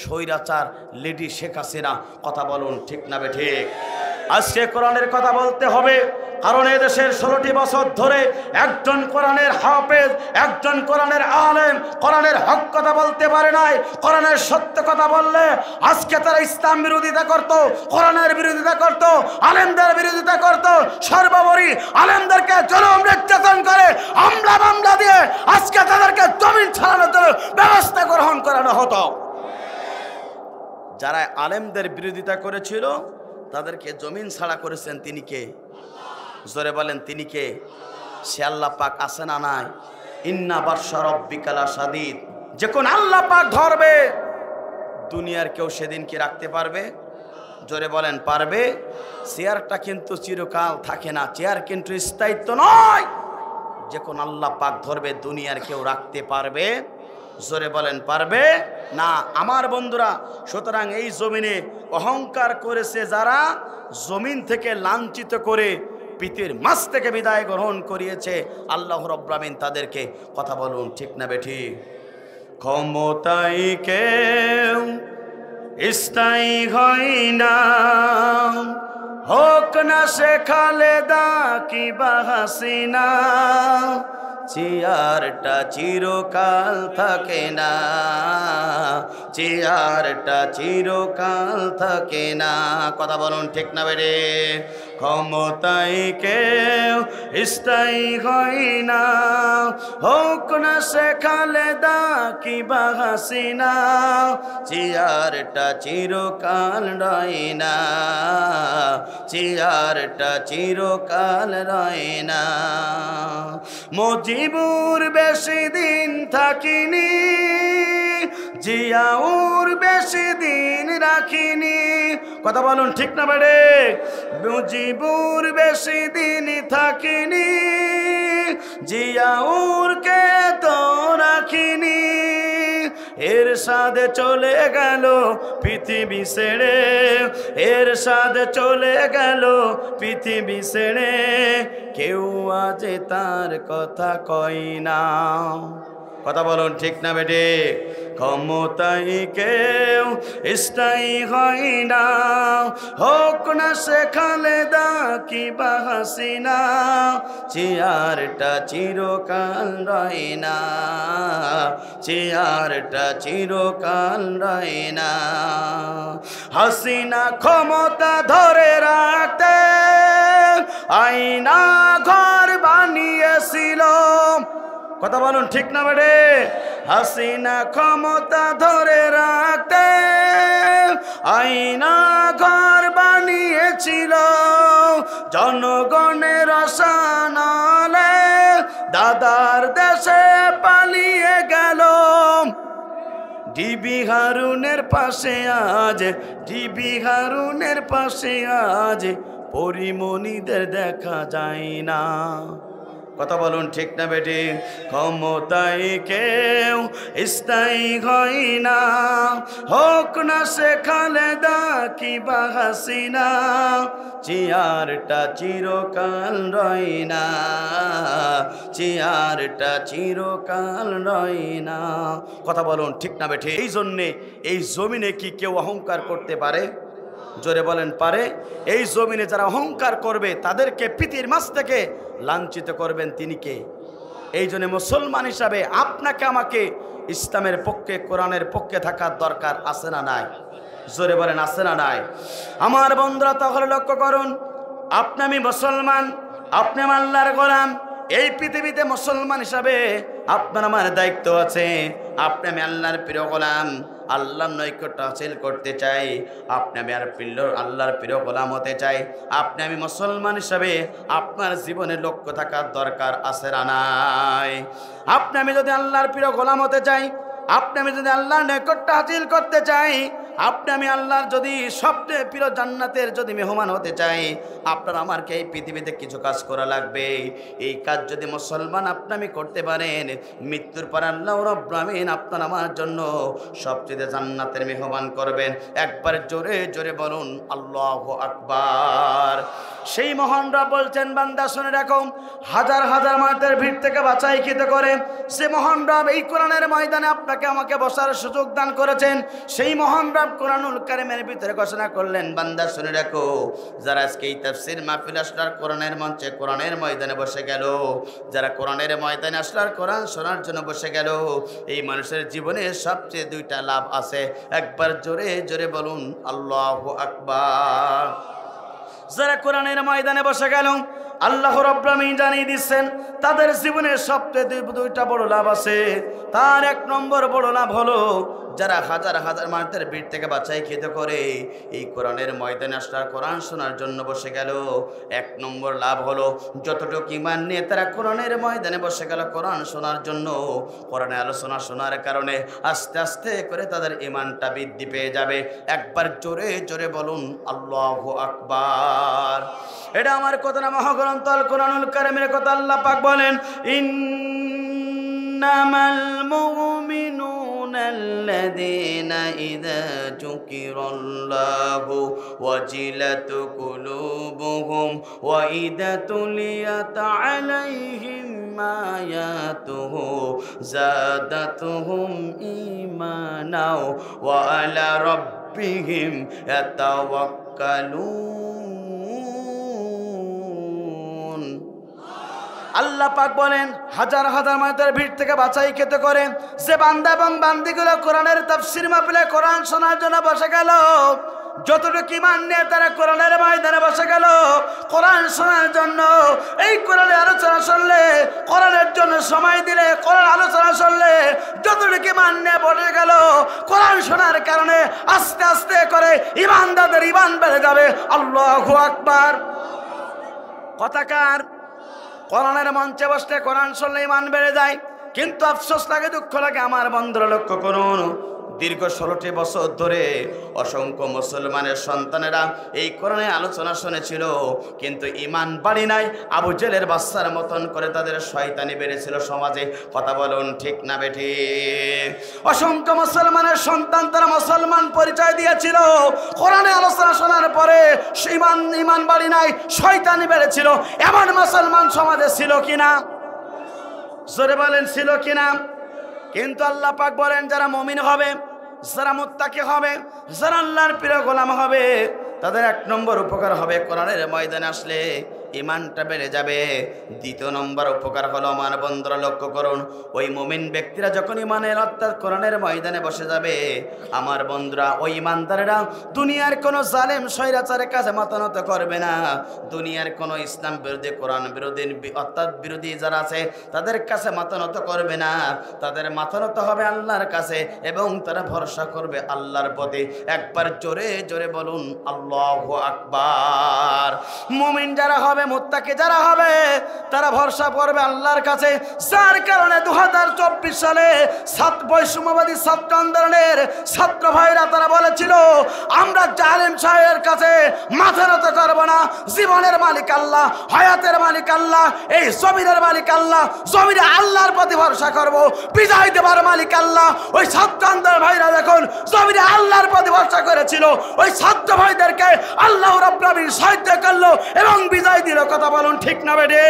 স্বৈরাচার লেডি শেখ হাসিনা। কথা বলুন ঠিক না বেঠিক? আজকে কোরআনের কথা বলতে হবে, কারণ এদেশের 16টি বছর ধরে একজন কোরআনের হাফেজ, একজন কোরআনের আলেম কোরআনের হক কথা বলতে পারে নাই। কোরআনের সত্য কথা বললে আজকে তারা ইসলাম বিরোধিতা করত, কোরআনের বিরোধিতা করত, আলেমদের বিরোধিতা করত। সর্বোপরি আলেমদেরকে জুলুম নির্যাতন করে মামলা দিয়ে আজকে তাদেরকে জমিন ছাড়ানোর জন্য ব্যবস্থা গ্রহণ করানো হতো। যারা আলেমদের বিরোধিতা করেছিল তাদেরকে জমিন ছাড়া করেছেন তিনি কে? জোরে বলেন তিনি কে? সে আল্লাহ পাক আছে না নাই? ইন্না বাতশা রাব্বিকা লাশাদীদ। যখন আল্লাহ পাক ধরবে, দুনিয়ার কেউ সেদিন কি রাখতে পারবে? জোরে বলেন পারবে? চেয়ারটা কিন্তু চিরকাল থাকে না, চেয়ার কিন্তু স্থায়িত্ব নয়। যখন আল্লাহ পাক ধরবে, দুনিয়ার কেউ রাখতে পারবে? জোরে বলেন পারবে না। আমার বন্ধুরা, সুতরাং এই জমিনে অহংকার করেছে যারা, জমিন থেকে লাঞ্ছিত করে পৃথিবীর মাঝ থেকে বিদায় গ্রহণ করিয়েছে আল্লাহ রাব্বুল আলামিন তাদেরকে। কথা বলুন ঠিক না বেঠিক? ক্ষমতায় কেউ স্থায়ী হয় না, হোক না সে খালেদা কিবা হাসিনা, চেয়ারটা চিরকাল থাকে না, চেয়ারটা চিরকাল থাকে না। কথা বলুন ঠিক না বেরে? ক্ষমতায় কেউ স্থায়ী হয় না, হোক না সে খালেদা কিবা হাসিনা, চেয়ারটা চিরকাল রয় না, চেয়ারটা চিরকাল রয় না। মুজিবুর বেশি দিন থাকিনি, জিয়াউর বেশি দিন রাখিনি। কথা বলুন ঠিক না বেড়ে? মুজিবুর বেশি দিন থাকিনি, জিয়াউরকে তো রাখিনি। এরশাদে চলে গেল পৃথিবী ছেড়ে, এরশাদে চলে গেল পৃথিবী ছেড়ে, কেউ আজ তার কথা কয় না। কথা বলুন ঠিক না বেটে? ক্ষমতায় কেউ স্থায়ী হয় না, হোক না সে খালেদা কিবা হাসিনা, চেয়ারটা চিরকাল রয় না, চেয়ারটা চিরকাল রয় না। হাসিনা ক্ষমতা ধরে রাখতে আয়না ঘর বানিয়েছিল। কথা বলুন ঠিক না বেটে? হাসিনা ক্ষমতা ধরে রাখতে আয়না ঘর বানিয়েছিল, জনগণের আশানালে দাদার দেশে পালিয়ে গেল। ডিবি হারুনের পাশে আজ, ডিবি হারুনের পাশে আজ পরিমণিদের দেখা যায় না। কথা বলুন ঠিক না বেটি? ক্ষমতায় কেউ স্থায়ী হয় না, হোক না সে খালেদা কিবা হাসিনা, চেয়ারটা চিরকাল রয় না, চেয়ারটা চিরকাল রয় না। কথা বলুন ঠিক না বেটি? এই জন্যে এই জমিনে কি কেউ অহংকার করতে পারে? জোরে বলেন পারে? এই জমিনে যারা অহংকার করবে তাদেরকে পৃথিবীর মাঝ থেকে লাঞ্ছিত করবেন তিনি কে? এই জন্য মুসলমান হিসাবে আপনাকে আমাকে ইসলামের পক্ষে, কোরআনের পক্ষে থাকার দরকার আছে না নাই? জোরে বলেন আছে না নাই? আমার বন্ধুরা তাহলে লক্ষ্য করুন, আপনি আমি মুসলমান, আপনি আল্লাহর গোলাম। এই পৃথিবীতে মুসলমান হিসাবে আপনার আমার দায়িত্ব আছে। আপনি আমি আল্লাহর প্রিয় গোলাম, আল্লাহর নৈকট্য হাসিল করতে চাই, আপনি আমি আল্লাহর প্রিয় গোলাম হতে চাই। আপনি আমি মুসলমান হিসাবে আপনার জীবনের লক্ষ্য থাকার দরকার আছে না নাই? আপনি আমি যদি আল্লাহর প্রিয় গোলাম হতে চাই, আপনি আমি যদি আল্লাহর নৈকট্য হাসিল করতে চাই, আপনি আমি আল্লাহর যদি সবচেয়ে প্রিয় জান্নাতের যদি মেহমান হতে চাই, আপনার আমারকে এই পৃথিবীতে কিছু কাজ করা লাগবে। এই কাজ যদি মুসলমান আপনি আমি করতে পারেন, মৃত্যুর পর আল্লাহ রাব্বুল আমিন আপনার আমার জন্য সবচেয়ে জান্নাতের মেহমান করবেন। একবার জোরে জোরে বলুন আল্লাহু আকবার। সেই মহান রব বলছেন, বান্দা শুনে রাখো, হাজার হাজার মানুষের ভিড় থেকে বাছাইকৃত করে সে মহান রব এই কোরআনের ময়দানে আপনাকে আমাকে বসার সুযোগ দান করেছেন। সেই মহান রব কোরআনুল কারীমের ভিতরে ঘোষণা করলেন, বান্দা শুনে রাখো, যারা আজকে এই তাফসীর মাহফিল আসলার কোরআনের মঞ্চে কোরআনের ময়দানে বসে গেল, যারা কোরআনের ময়দানে আসলার কোরআন শোনার জন্য বসে গেল, এই মানুষের জীবনে সবচেয়ে দুইটা লাভ আছে। একবার জোরে জোরে বলুন আল্লাহু আকবার। যারা কোরআনের ময়দানে বসে গেল, আল্লাহ রাব্বুল আমিন জানিয়ে দিচ্ছেন তাদের জীবনে সবচেয়ে দুইটা বড় লাভ আছে। তার এক নম্বর বড় লাভ হলো, যারা হাজার হাজার মানুষের ভিড় থেকে বাছাইকৃত করে এই কোরআনের ময়দানে আসলে কোরআন শোনার জন্য বসে গেল, এক নম্বর লাভ হলো যতটুকু ঈমান নিয়ে তারা কোরআনের ময়দানে বসে গেল কোরআন শোনার জন্য, কোরআনের আলোচনা শোনার কারণে আস্তে আস্তে করে তাদের ঈমানটা বৃদ্ধি পেয়ে যাবে। একবার জোরে জোরে বলুন আল্লাহু আকবার। এটা আমার কথা না, মহাগ্রন্থ আল কোরআনুল কারীমের কথা। আল্লাহ পাক বলেন, ইন্নামাল মুমিনুনা আল্লাযীনা ইযা যুকিরাল্লাহু ওয়াজিলাত কুলুবুহুম ওয়া ইযা তুলিয়াত আলাইহিম আয়াতুহু যাদাতুহুম ঈমানাও ওয়া আলা রাব্বিহিম ইয়াতাওয়াক্কালুন। আল্লাহ পাক বলেন হাজার হাজার মানুষের ভিড় থেকে বাছাই খেতে করে যে বান্দা এবং বান্দিগুলো কোরআনের তাফসীর মাহফিলে কোরআন শোনার জন্য বসে গেল, যতটুকু ঈমান নিয়ে তারা কোরআনের ময়দানে বসে গেল কোরআন শোনার জন্য, এই কোরআনের আলোচনা শুনলে, কোরআনের জন্য সময় দিলে, কোরআন আলোচনা শুনলে, যতটুকু ঈমান নিয়ে বসে গেল কোরআন শোনার কারণে আস্তে আস্তে করে ঈমানদারদের ঈমান বেড়ে যাবে। আল্লাহু আকবার। কথাকার কোরআনের মঞ্চে বসলে কোরআন শুনলে ঈমান বেড়ে যায়, কিন্তু আফসোস লাগে, দুঃখ লাগে আমার বন্ধুরা লক্ষ্য করুন, দীর্ঘ 16টি বছর ধরে অসংখ্য মুসলমানের সন্তানেরা এই কোরআনের আলোচনা শুনেছিল, কিন্তু ঈমান বাড়ি নাই। আবু জেলের বাচ্চার মতন করে তাদের শয়তানি বেড়েছিল সমাজে। কথা বলুন ঠিক না বেঠিক? অসংখ্য মুসলমানের সন্তান তারা মুসলমান পরিচয় দিয়েছিল, কোরআনের আলোচনা শোনার পরে ঈমান বাড়ি নাই, শয়তানি বেড়েছিল। এমন মুসলমান সমাজে ছিল কিনা? জোরে বলেন ছিল কিনা? কিন্তু আল্লাহ পাক বলেন যারা মুমিন হবে, যারা মুত্তাকি হবে, যারা আল্লাহর প্রিয় গোলাম হবে, তাদের 1 নম্বর উপকার হবে কোরআনের ময়দানে আসলে ঈমানটা বেড়ে যাবে। 2 নম্বর উপকার হলো আমার বন্ধুরা লক্ষ্য করুন, ওই মুমিন ব্যক্তিরা যখন ঈমানের অর্থাৎ কোরআনের ময়দানে বসে যাবে আমার বন্ধুরা, ওই ঈমানদারেরা দুনিয়ার কোনো জালেম স্বৈরাচারের কাছে মাথা নত করবে না, দুনিয়ার কোনো ইসলাম বিরোধী কোরআন বিরোধী অর্থাৎ বিরোধী যারা আছে তাদের কাছে মাথা নত করবে না, তাদের মাথা নত হবে আল্লাহর কাছে এবং তারা ভরসা করবে আল্লাহর প্রতি। একবার জোরে জোরে বলুন আল্লাহু আকবার। মুমিন যারা হবে, মুত্তাকি যারা হবে, তারা ভরসা করবে আল্লাহর কাছে। যার কারণে 2024 সালে বৈষম্যবাদী ছাত্র আন্দোলনের ছাত্র ভাইরা তারা বলেছিল আমরা জালেম সাহেবের কাছে মাথা নত করব না, জীবনের মালিক আল্লাহ, হায়াতের মালিক আল্লাহ, এই জমিনের মালিক আল্লাহ, জমিনে আল্লাহর প্রতি ভরসা করব, বিজয় দেবার মালিক আল্লাহ। ওই ছাত্র আন্দোলন ভাইরা যখন জমিনে আল্লাহর প্রতি ভরসা করেছিল, ওই ছাত্র ভাইদেরকে আল্লাহ রাব্বুল আলামিন সাহায্য করলো এবং বিজয় দিল। কথা বলুন ঠিক না বেঠে?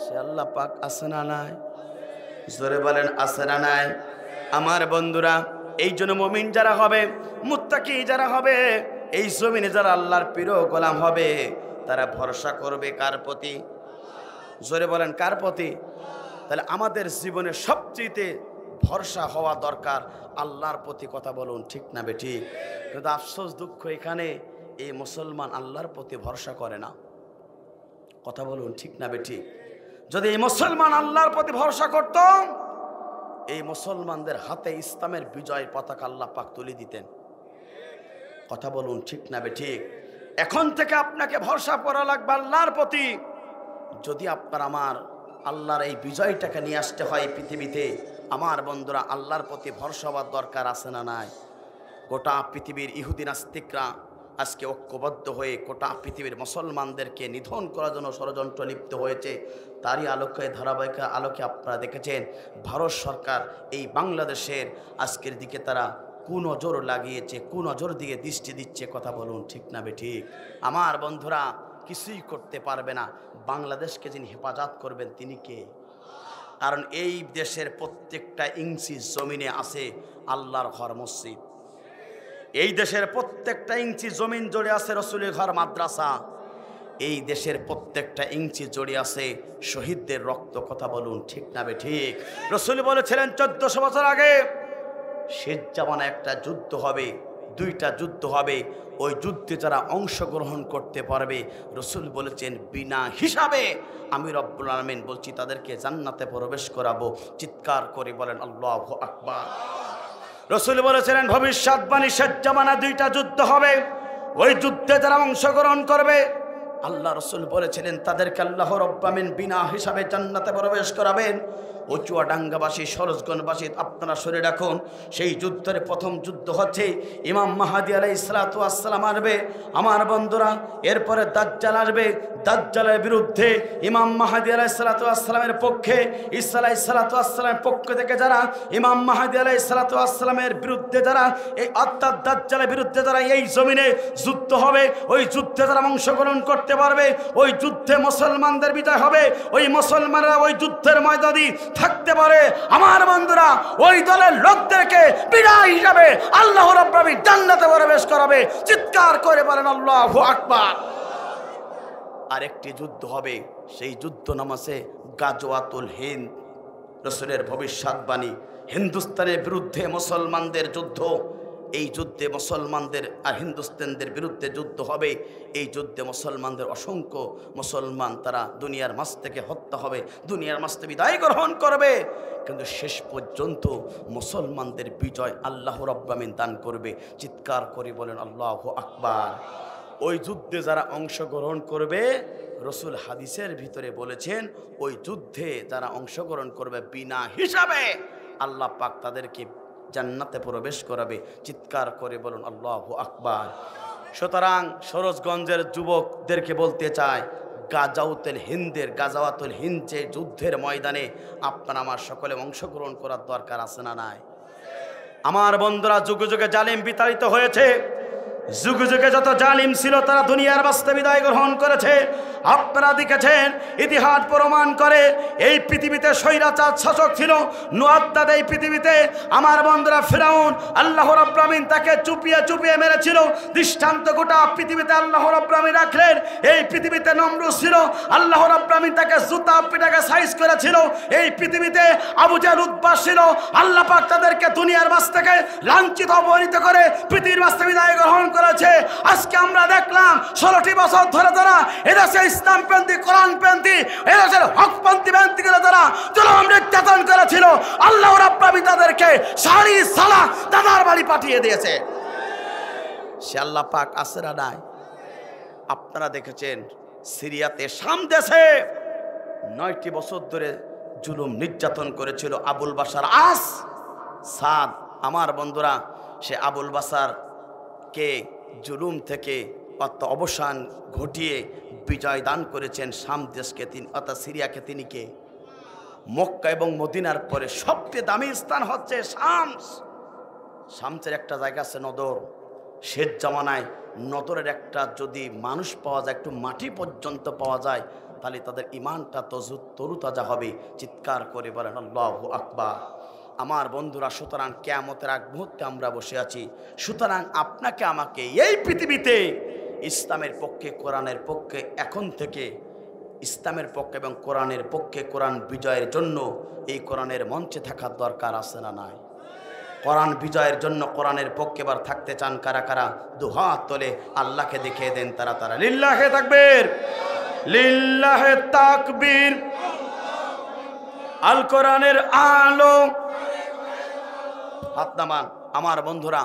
সে আল্লাহ পাক আছে না নাই? জোরে বলেন আছে না নাই? আমার বন্ধুরা, এই জন্য মুমিন যারা হবে, মুত্তাকি যারা হবে, এই জমিনে যারা আল্লাহর প্রিয় গোলাম হবে, তারা ভরসা করবে কার প্রতি? জোরে বলেন কার প্রতি? তাহলে আমাদের জীবনে সবচেয়ে ভরসা হওয়া দরকার আল্লাহর প্রতি। কথা বলুন ঠিক না বেঠিক? কিন্তু আফসোস দুঃখ এখানে এই মুসলমান আল্লাহর প্রতি ভরসা করে না। কথা বলুন ঠিক না বেঠিক? যদি এই মুসলমান আল্লাহর প্রতি ভরসা করত, এই মুসলমানদের হাতে ইসলামের বিজয় পতাকা আল্লাহ পাক তুলে দিতেন। কথা বলুন ঠিক না বেঠিক? এখন থেকে আপনাকে ভরসা করা লাগবে আল্লাহর প্রতি। যদি আপনার আমার আল্লাহর এই বিজয়টাকে নিয়ে আসতে হয় পৃথিবীতে, আমার বন্ধুরা আল্লাহর প্রতি ভরসা হওয়ার দরকার আছে না নাই? গোটা পৃথিবীর ইহুদি নাস্তিকরা আজকে ঐক্যবদ্ধ হয়ে গোটা পৃথিবীর মুসলমানদেরকে নিধন করার জন্য ষড়যন্ত্র লিপ্ত হয়েছে। তারই আলোকে ধারাবাহিক আলোকে আপনারা দেখেছেন ভারত সরকার এই বাংলাদেশের আজকের দিকে তারা কুনজর লাগিয়েছে, কুনজর দিয়ে দৃষ্টি দিচ্ছে। কথা বলুন ঠিক না বেঠিক? আমার বন্ধুরা কিছুই করতে পারবে না। বাংলাদেশকে যিনি হেফাজত করবেন তিনি কে? কারণ এই দেশের প্রত্যেকটা ইঞ্চি জমিনে আছে আল্লাহর ঘর মসজিদ, এই দেশের প্রত্যেকটা ইঞ্চি জমিন জুড়ে আছে রসুলের ঘর মাদ্রাসা, এই দেশের প্রত্যেকটা ইঞ্চি জড়িয়ে আছে শহীদদের রক্ত। কথা বলুন ঠিক না বেঠিক? রসুল বলেছিলেন 1400 বছর আগে শেষ জামানা একটা যুদ্ধ হবে, 2টা যুদ্ধ হবে, ওই যুদ্ধে যারা অংশগ্রহণ করতে পারবে রসুল বলেছেন বিনা হিসাবে আমি রব্বুল আলামিন বলছি তাদেরকে জান্নাতে প্রবেশ করাবো। চিৎকার করে বলেন আল্লাহু আকবার। রসুল বলেছিলেন ভবিষ্যৎবাণী শেষ জামানা 2টা যুদ্ধ হবে, ওই যুদ্ধে যারা অংশগ্রহণ করবে আল্লাহ রসুল বলেছিলেন তাদেরকে আল্লাহ রব্বুল আলামিন বিনা হিসাবে জান্নাতে প্রবেশ করাবেন। ও চুয়াডাঙ্গাবাসী, সরোজগঞ্জবাসী আপনারা শুনে রাখুন, সেই যুদ্ধের প্রথম যুদ্ধ হচ্ছে ইমাম মাহদী আলাইহিস সালাতু ওয়াস সালাম আসবে আমার বন্ধুরা, এরপরে দাজ্জাল আসবে। দাজ্জালের বিরুদ্ধে ইমাম মাহদী আলাইহিস সালাতু ওয়াস সালামের পক্ষে, ঈসা আলাইহিস সালাতু ওয়াস সালামের পক্ষ থেকে যারা ইমাম মাহদী আলাইহিস সালাতু ওয়াস সালামের বিরুদ্ধে যারা এই অর্থাৎ দাজ্জালের বিরুদ্ধে যারা এই জমিনে যুদ্ধ হবে, ওই যুদ্ধে যারা অংশগ্রহণ করতে পারবে, ওই যুদ্ধে মুসলমানদের বিজয় হবে। ওই মুসলমানরা ওই যুদ্ধের ময়দানে থাকতে পারে, আমার বন্ধুরা ওই দলের লোকদেরকে বিদায় হিসাবে আল্লাহ রাব্বুল আলামিন জান্নাতে প্রবেশ করাবে। চিৎকার করে বলেন আল্লাহু আকবার। আরেকটি যুদ্ধ হবে, সেই যুদ্ধ নাম আছে গাজওয়াতুল হিন্দ। রাসূলের ভবিষ্যৎবাণী, হিন্দুস্তানের বিরুদ্ধে মুসলমানদের যুদ্ধ। এই যুদ্ধে মুসলমানদের আর হিন্দুস্তানদের বিরুদ্ধে যুদ্ধ হবে। এই যুদ্ধে মুসলমানদের অসংখ্য মুসলমান তারা দুনিয়ার মাঝ থেকে হত্যা হবে, দুনিয়ার মাঝ থেকে বিদায় গ্রহণ করবে, কিন্তু শেষ পর্যন্ত মুসলমানদের বিজয় আল্লাহ রাব্বুল আমিন দান করবে। চিৎকার করে বলেন আল্লাহু আকবার। ওই যুদ্ধে যারা অংশগ্রহণ করবে, রসুল হাদিসের ভিতরে বলেছেন ওই যুদ্ধে যারা অংশগ্রহণ করবে বিনা হিসাবে আল্লাহ পাক তাদেরকে জান্নাতে প্রবেশ করাবে। চিৎকার করে বলুন আল্লাহু আকবার। সুতরাং সরোজগঞ্জের যুবকদেরকে বলতে চাই, গাজাওয়াতুল হিন্দ যে যুদ্ধের ময়দানে আপনারা আমার সকলে অংশগ্রহণ করার দরকার আছে না নাই? আমার বন্ধুরা, যুগে যুগে জালিম বিতাড়িত হয়েছে, যুগে যুগে যত জালিম ছিল তারা দুনিয়ার বাস্তে বিদায় গ্রহণ করেছে। আপনারা দেখেছেন, ইতিহাস প্রমাণ করে এই পৃথিবীতে স্বৈরাচার শাসক ছিল নুয়াদ্দাদ। এই পৃথিবীতে আমার বন্ধুরা ফিরাউন, আল্লাহ রাব্বুল আমিন তাকে চুপিয়ে চুপিয়ে মেরেছিল। দৃষ্টান্ত গোটা পৃথিবীতে আল্লাহ রাব্বুল আমিন রাখলেন। এই পৃথিবীতে নমরুদ ছিল, আল্লাহ রাব্বুল আমিন তাকে জুতা পিটাকে সাইজ করেছিল। এই পৃথিবীতে আবু জাহল উতবা ছিল, আল্লাহ পাক তাদেরকে দুনিয়ার বাস থেকে লাঞ্ছিত অবহেলিত করে পৃথিবীর বাস্তে বিদায় গ্রহণ করেছে। আজকে আমরা দেখলাম 16টি বছর ধরে তারা এদেশে ইসলামপন্থী, কোরআনপন্থী, এদেশের হকপন্থী ব্যক্তিগুলো তারা জুলুম নির্যাতন করেছিল। আল্লাহ রাব্বুল আমিন তাদেরকে সারি সালা দাদার বাড়ি পাঠিয়ে দিয়েছে। সে আল্লাহ পাক আসরা নাই। আপনারা দেখেছেন সিরিয়াতে, শাম দেশে 9টি বছর ধরে জুলুম নির্যাতন করেছিল আবুল বাশার আসাদ। আমার বন্ধুরা, সে আবুল বাশার কে জুলুম থেকে অবসান ঘটিয়ে বিজয় দান করেছেন শাম দেশকে, তিনি অর্থাৎ সিরিয়াকে। তিনি কে? মক্কা এবং মদিনার পরে সবচেয়ে দামি স্থান হচ্ছে শামস। শামসের একটা জায়গা আছে নদর। শেষ জামানায় নদরের একটা যদি মানুষ পাওয়া যায়, একটু মাটি পর্যন্ত পাওয়া যায়, তাহলে তাদের ইমানটা তরুতাজা হবে। চিৎকার করে বলেন আল্লাহু আকবার। আমার বন্ধুরা, সুতরাং কিয়ামতের আগ মুহূর্তে আমরা বসে আছি। সুতরাং আপনাকে আমাকে এই পৃথিবীতে ইসলামের পক্ষে, কোরআনের পক্ষে, এখন থেকে ইসলামের পক্ষে এবং কোরআনের পক্ষে, কোরআন বিজয়ের জন্য এই কোরআনের মঞ্চে থাকার দরকার আছে না নাই? কোরআন বিজয়ের জন্য কোরআনের পক্ষে এবার থাকতে চান কারা কারা? দুহাত তোলে আল্লাহকে দেখিয়ে দেন তারা তারা। লিল্লাহে তাকবীর, লিল্লাহে তাকবীর। আল কোরআনের আলো। হাত নামান। আমার বন্ধুরা,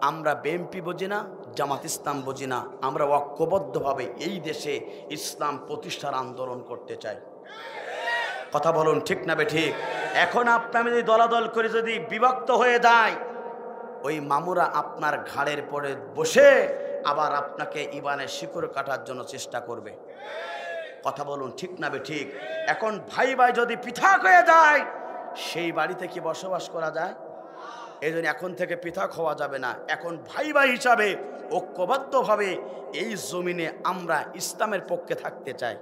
আমরা বিএনপি বুঝি না, জামাত ইসলাম বুঝি না, আমরা ঐক্যবদ্ধভাবে এই দেশে ইসলাম প্রতিষ্ঠার আন্দোলন করতে চাই। কথা বলুন ঠিক না বেঠিক? এখন আপনি যদি দলাদল করে যদি বিভক্ত হয়ে যায়, ওই মামুরা আপনার ঘাড়ের পরে বসে আবার আপনাকে ইবানের শিকড় কাটার জন্য চেষ্টা করবে। কথা বলুন ঠিক না বেঠিক? এখন ভাই ভাই যদি পৃথক হয়ে যায়, সেই বাড়িতে কি বসবাস করা যায়? এই জন্য এখন থেকে পৃথক হওয়া যাবে না। এখন ভাই ভাই হিসাবে ঐক্যবদ্ধভাবে এই জমিনে আমরা ইসলামের পক্ষে থাকতে চাই।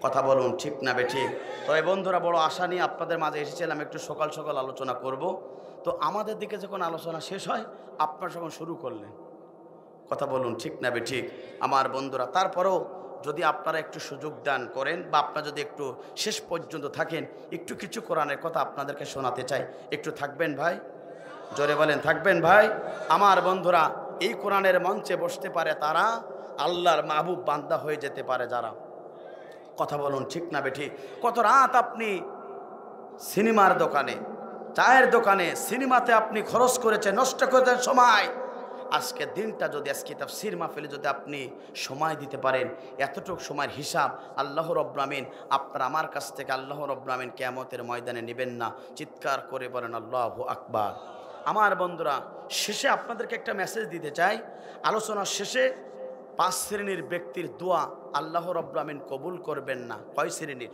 কথা বলুন ঠিক না বেঠিক? তবে বন্ধুরা, বড় আশা নিয়ে আপনাদের মাঝে এসেছিলাম, একটু সকাল সকাল আলোচনা করব। তো আমাদের দিকে যখন আলোচনা শেষ হয়, আপনারা যখন শুরু করলেন। কথা বলুন ঠিক না বেঠিক? আমার বন্ধুরা, তারপরেও যদি আপনারা একটু সুযোগ দান করেন বা আপনারা যদি একটু শেষ পর্যন্ত থাকেন, একটু কিছু কোরআনের কথা আপনাদেরকে শোনাতে চাই। একটু থাকবেন ভাই? জোরে বলেন, থাকবেন ভাই? আমার বন্ধুরা, এই কোরআনের মঞ্চে বসতে পারে তারা, আল্লাহর মাহবুব বান্দা হয়ে যেতে পারে যারা। কথা বলুন ঠিক না বেঠিক? কত রাত আপনি সিনেমার দোকানে, চায়ের দোকানে, সিনেমাতে আপনি খরচ করেছেন, নষ্ট করেছেন সময়। আজকের দিনটা যদি আজকে তাফসীর মাহফিলে যদি আপনি সময় দিতে পারেন, এতটুকু সময়ের হিসাব আল্লাহ রাব্বুল আমিন আপনার আমার কাছ থেকে আল্লাহ রাব্বুল আমিন কিয়ামতের ময়দানে নেবেন না। চিৎকার করে বলেন আল্লাহু আকবার। আমার বন্ধুরা, শেষে আপনাদেরকে একটা মেসেজ দিতে চাই। আলোচনার শেষে 5 শ্রেণীর ব্যক্তির দোয়া আল্লাহ রাব্বুল আমিন কবুল করবেন না। কয় শ্রেণীর?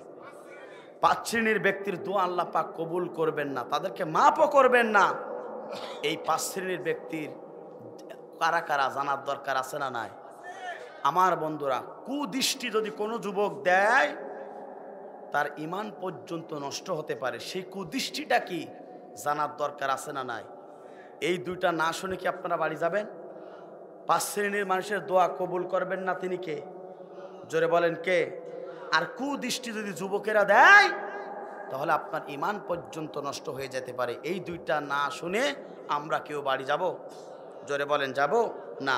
5 শ্রেণীর ব্যক্তির দোয়া আল্লাহ পাক কবুল করবেন না, তাদেরকে মাফও করবেন না। এই 5 শ্রেণীর ব্যক্তির কারা কারা জানার দরকার আছে না নাই? আমার বন্ধুরা, কুদৃষ্টি যদি কোনো যুবক দেয়, তার ঈমান পর্যন্ত নষ্ট হতে পারে। সেই কুদৃষ্টিটা কি জানার দরকার আছে না নাই? এই দুইটা না শুনে কি আপনারা বাড়ি যাবেন? 5 শ্রেণীর মানুষের দোয়া কবুল করবেন না তিনি কে? জোরে বলেন কে? আর কুদৃষ্টি যদি যুবকেরা দেয় তাহলে আপনার ঈমান পর্যন্ত নষ্ট হয়ে যেতে পারে। এই দুইটা না শুনে আমরা কেউ বাড়ি যাব? জোরে বলেন যাব না।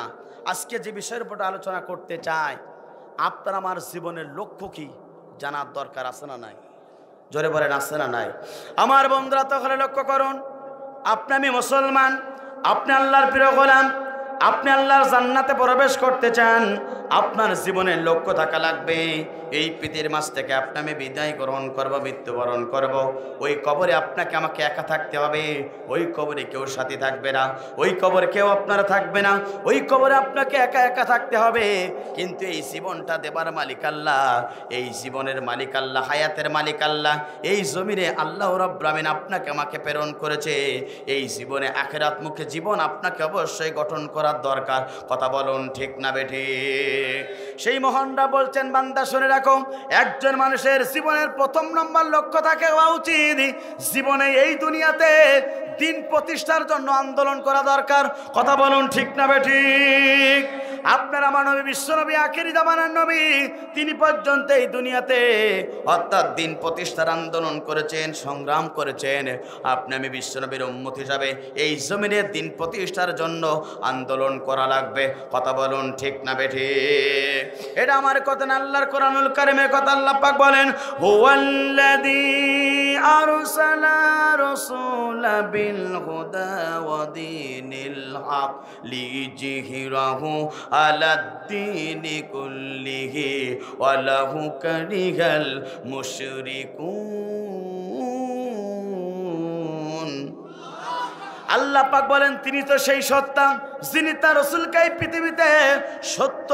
আজকে যে বিষয়ের উপর আলোচনা করতে চাই, আপনার আমার জীবনের লক্ষ্য কি জানার দরকার আছে না নাই? জোরে বলেন আছে না নাই? আমার বন্ধুরা তাহলে লক্ষ্য করুন, আপনি আমি মুসলমান, আপনি আল্লাহর প্রিয় গোলাম, আপনি আল্লাহর জান্নাতে প্রবেশ করতে চান, আপনার জীবনের লক্ষ্য থাকা লাগবে এই পৃথিবীর মাঝ থেকে আপনি আমি বিদায় গ্রহণ করব, মৃত্যুবরণ করব। ওই কবরে আপনাকে আমাকে একা থাকতে হবে, ওই কবরে কেউ সাথী থাকবে না, ওই কবরে কেউ আপনারা থাকবে না, ওই কবরে আপনাকে একা একা থাকতে হবে। কিন্তু এই জীবনটা দেবার মালিক আল্লাহ, এই জীবনের মালিক আল্লাহ, হায়াতের মালিক আল্লাহ। এই জমিনে আল্লাহ রাব্বুল আমিন আপনাকে আমাকে প্রেরণ করেছে। এই জীবনে আখিরাত মুখী জীবন আপনাকে অবশ্যই গঠন করার দরকার। কথা বলুন ঠিক না বেঠি? সেই মহানরা বলছেন, বান্দা শুনে রাখো, একজন মানুষের জীবনের প্রথম নম্বর লক্ষ্য থাকে হওয়া উচিত জীবনে এই দুনিয়াতে দিন প্রতিষ্ঠার জন্য আন্দোলন করা দরকার। কথা বলুন ঠিক না বেঠিক? আপনার আমার নবী বিশ্বনবী আখেরি জামানার নবী, তিনি পর্যন্ত এই দুনিয়াতে অর্থাৎ দিন প্রতিষ্ঠার আন্দোলন করেছেন, সংগ্রাম করেছেন। আপনি আমি বিশ্বনবীর উম্মত হিসাবে এই জমিনে দিন প্রতিষ্ঠার জন্য আন্দোলন করা লাগবে। কথা বলুন ঠিক না বেঠিক? এটা আমার কথা না, আল্লাহর কোরআনুল কারীমের কথা। আল্লাহ পাক বলেন, হুয়াল্লাযী আরসালা রাসূলা বিল হুদা ওয়া দীনিল হক লিইয়ুযহিরাহু আলাদ-দীনি কুল্লিহি ওয়া লাহু কারিহাল মুশরিকুন। আল্লাহ পাক বলেন, তিনি তো সেই সত্তা যিনি তার রসুলকে এই পৃথিবীতে সত্য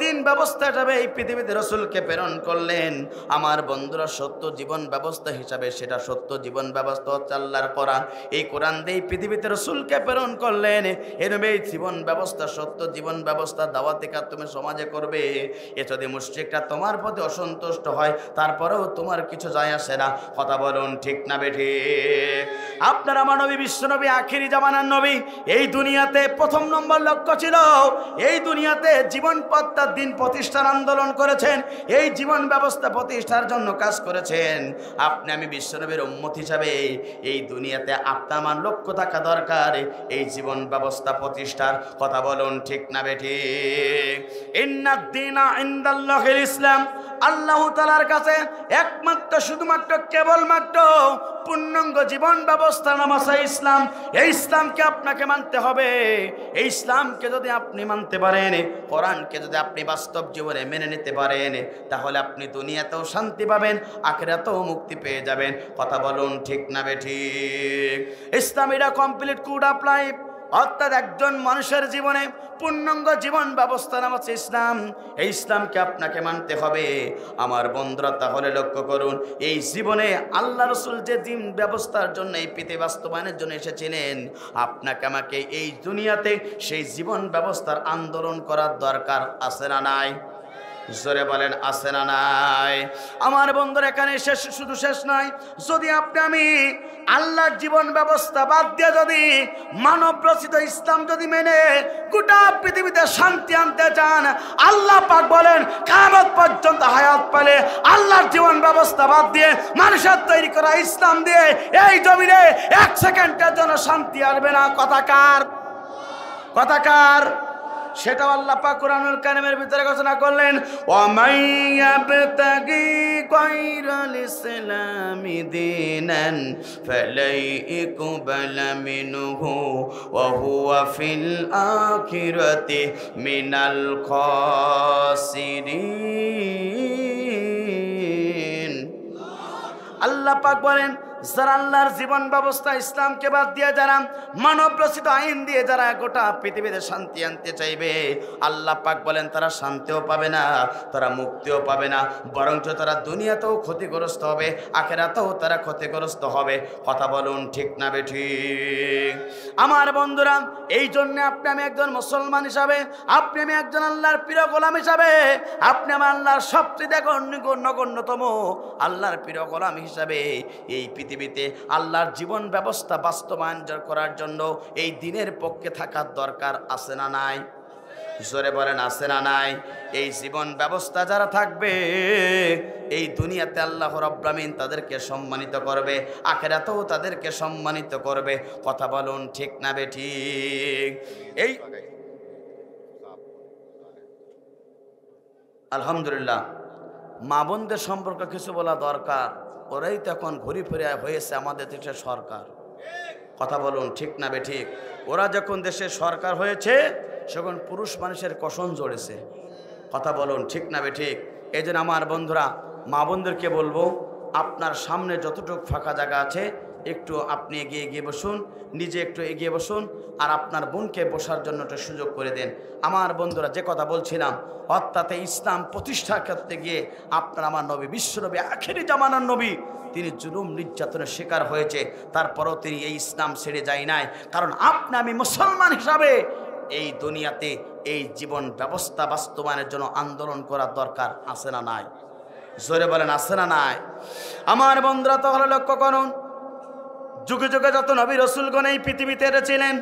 দিন ব্যবস্থা হিসাবে এই পৃথিবীতে রসুলকে প্রেরণ করলেন। আমার বন্ধুরা, সত্য জীবন ব্যবস্থা হিসাবে সেটা সত্য জীবন ব্যবস্থা হচ্ছে আল্লাহর কোরআন। এই কোরআন দিয়ে এই পৃথিবীতে রসুলকে প্রেরণ করলেন। এরকম এই জীবন ব্যবস্থা, সত্য জীবন ব্যবস্থা দাওয়াতি কাজ তুমি সমাজে করবে। এ যদি মুশরিকরা তোমার প্রতি অসন্তুষ্ট হয় তারপরেও তোমার কিছু যায় আসে না। কথা বলুন ঠিক না বেঠিক? আপনার আমার নবী বিশ্বনবী আখেরি জামানার নবী, এই দুনিয়াতে প্রথম নম্বর লক্ষ্য ছিল এই দুনিয়াতে জীবন পথটা দিন প্রতিষ্ঠার আন্দোলন করেছেন, এই জীবন ব্যবস্থা প্রতিষ্ঠার জন্য কাজ করেছেন। আপনি আমি বিশ্বনবীর উম্মত হিসাবে এই দুনিয়াতে আপনার আমার লক্ষ্য থাকা দরকার এই জীবন ব্যবস্থা প্রতিষ্ঠার। কথা বলুন ঠিক না বেঠিক? ইন্নাদ দীনা ইনদাল্লাহিল ইসলাম, আল্লাহ তাআলার কাছে একমাত্র শুধুমাত্র কেবলমাত্র পূর্ণাঙ্গ জীবন ব্যবস্থা নাম আছে ইসলাম। এই ইসলামকে আপনাকে মানতে হবে। এই ইসলামকে যদি আপনি মানতে পারেন, কোরআনকে যদি আপনি বাস্তব জীবনে মেনে নিতে পারেন, তাহলে আপনি দুনিয়াতেও শান্তি পাবেন, আখিরাতেও মুক্তি পেয়ে যাবেন। কথা বলুন ঠিক না বেঠিক? ইসলাম এটা কমপ্লিট কোড অফ লাইফ, অর্থাৎ একজন মানুষের জীবনে পূর্ণাঙ্গ জীবন ব্যবস্থা নাম হচ্ছে ইসলাম। এই ইসলামকে আপনাকে মানতে হবে। আমার বন্ধুরা তাহলে লক্ষ্য করুন, এই জীবনে আল্লাহ রসুল যে দিন ব্যবস্থার জন্য এই পৃথিবী বাস্তবায়নের জন্য এসেছিলেন, আপনাকে আমাকে এই দুনিয়াতে সেই জীবন ব্যবস্থার আন্দোলন করার দরকার আছে না নাই? জোরে বলেন আছে না নাই? আমার বন্ধুরা, এখানে শুধু শেষ নয়। যদি আপনি আমি আল্লাহর জীবন ব্যবস্থা বাদ দিয়ে যদি মানব রচিত ইসলাম যদি মেনে গোটা পৃথিবীতে শান্তি আনতে চান, আল্লাহ পাক বলেন কিয়ামত পর্যন্ত হায়াত পেলে আল্লাহর জীবন ব্যবস্থা বাদ দিয়ে মানুষের তৈরি করা ইসলাম দিয়ে এই জমিনে 1 সেকেন্ডের জন্য শান্তি আসবে না। কথাকার সেটাও আল্লাহ পাক কুরআনুল কারীমের ভিতরে ঘোষণা করলেন, ওয়া মাইয়াবতাগি গায়রাল ইসলামি দীনান ফালাই ইকবালা মিনহু ওয়া হুয়া ফিল আখিরাতি মিনাল খাসিরিন। আল্লাহ পাক বলেন, যারা আল্লাহর জীবন ব্যবস্থা ইসলামকে বাদ দিয়ে যারা মানব রচিত আইন দিয়ে যারা গোটা পৃথিবীতে শান্তি আনতে চাইবে, আল্লাহ পাক বলেন তারা শান্তিও পাবে না, তারা মুক্তিও পাবে না, বরঞ্চ তারা দুনিয়াতেও ক্ষতিগ্রস্ত হবে, আখিরাতেও তারা ক্ষতিগ্রস্ত হবে। কথা বলুন ঠিক না বেঠিক? আমার বন্ধুরা, এই জন্য আপনি আমি একজন মুসলমান হিসাবে, আপনি আমি একজন আল্লাহর প্রিয় গোলাম হিসাবে, আপনি আমার আল্লাহর সবচেয়ে গণ্যতম আল্লাহর প্রিয় গোলাম হিসাবে এই পৃথিবীতে আল্লাহর জীবন ব্যবস্থা বাস্তবায়ন করার জন্য এই দিনের পক্ষে থাকার দরকার আছে না নাই? জোরে বলেন আছে না নাই? এই জীবন ব্যবস্থা যারা থাকবে এই দুনিয়াতে আল্লাহ রাব্বুল আমিন তাদেরকে সম্মানিত করবে, আখিরাতেও তাদেরকে সম্মানিত করবে। কথা বলুন ঠিক না বেঠিক? এই আলহামদুলিল্লাহ মা বোনদের সম্পর্কে কিছু বলা দরকার। ওরাই তো এখন ঘুরি ফিরে হয়েছে আমাদের দেশের সরকার। কথা বলুন ঠিক না বেঠিক? ওরা যখন দেশের সরকার হয়েছে তখন পুরুষ মানুষের কসন জড়েছে। কথা বলুন ঠিক না বেঠিক? এই জন্য আমার বন্ধুরা, মা বোনদেরকে বলবো, আপনার সামনে যতটুকু ফাঁকা জায়গা আছে একটু আপনি এগিয়ে বসুন, নিজে একটু এগিয়ে বসুন, আর আপনার বোনকে বসার জন্য একটা সুযোগ করে দেন। আমার বন্ধুরা, যে কথা বলছিলাম, অর্থাৎ ইসলাম প্রতিষ্ঠার ক্ষেত্রে গিয়ে আপনার আমার নবী, বিশ্বনবী, আখেরি জামানার নবী, তিনি জুলুম নির্যাতনের শিকার হয়েছে, তারপরেও তিনি এই ইসলাম ছেড়ে যায় নাই। কারণ আপনি আমি মুসলমান হিসাবে এই দুনিয়াতে এই জীবন ব্যবস্থা বাস্তবায়নের জন্য আন্দোলন করার দরকার আছে না নাই? জোরে বলেন আছে না নাই? আমার বন্ধুরা, তাহলে লক্ষ্য করুন, যুগে যুগে যত নবী রসুলগণ এই পৃথিবীতে ছিলেন,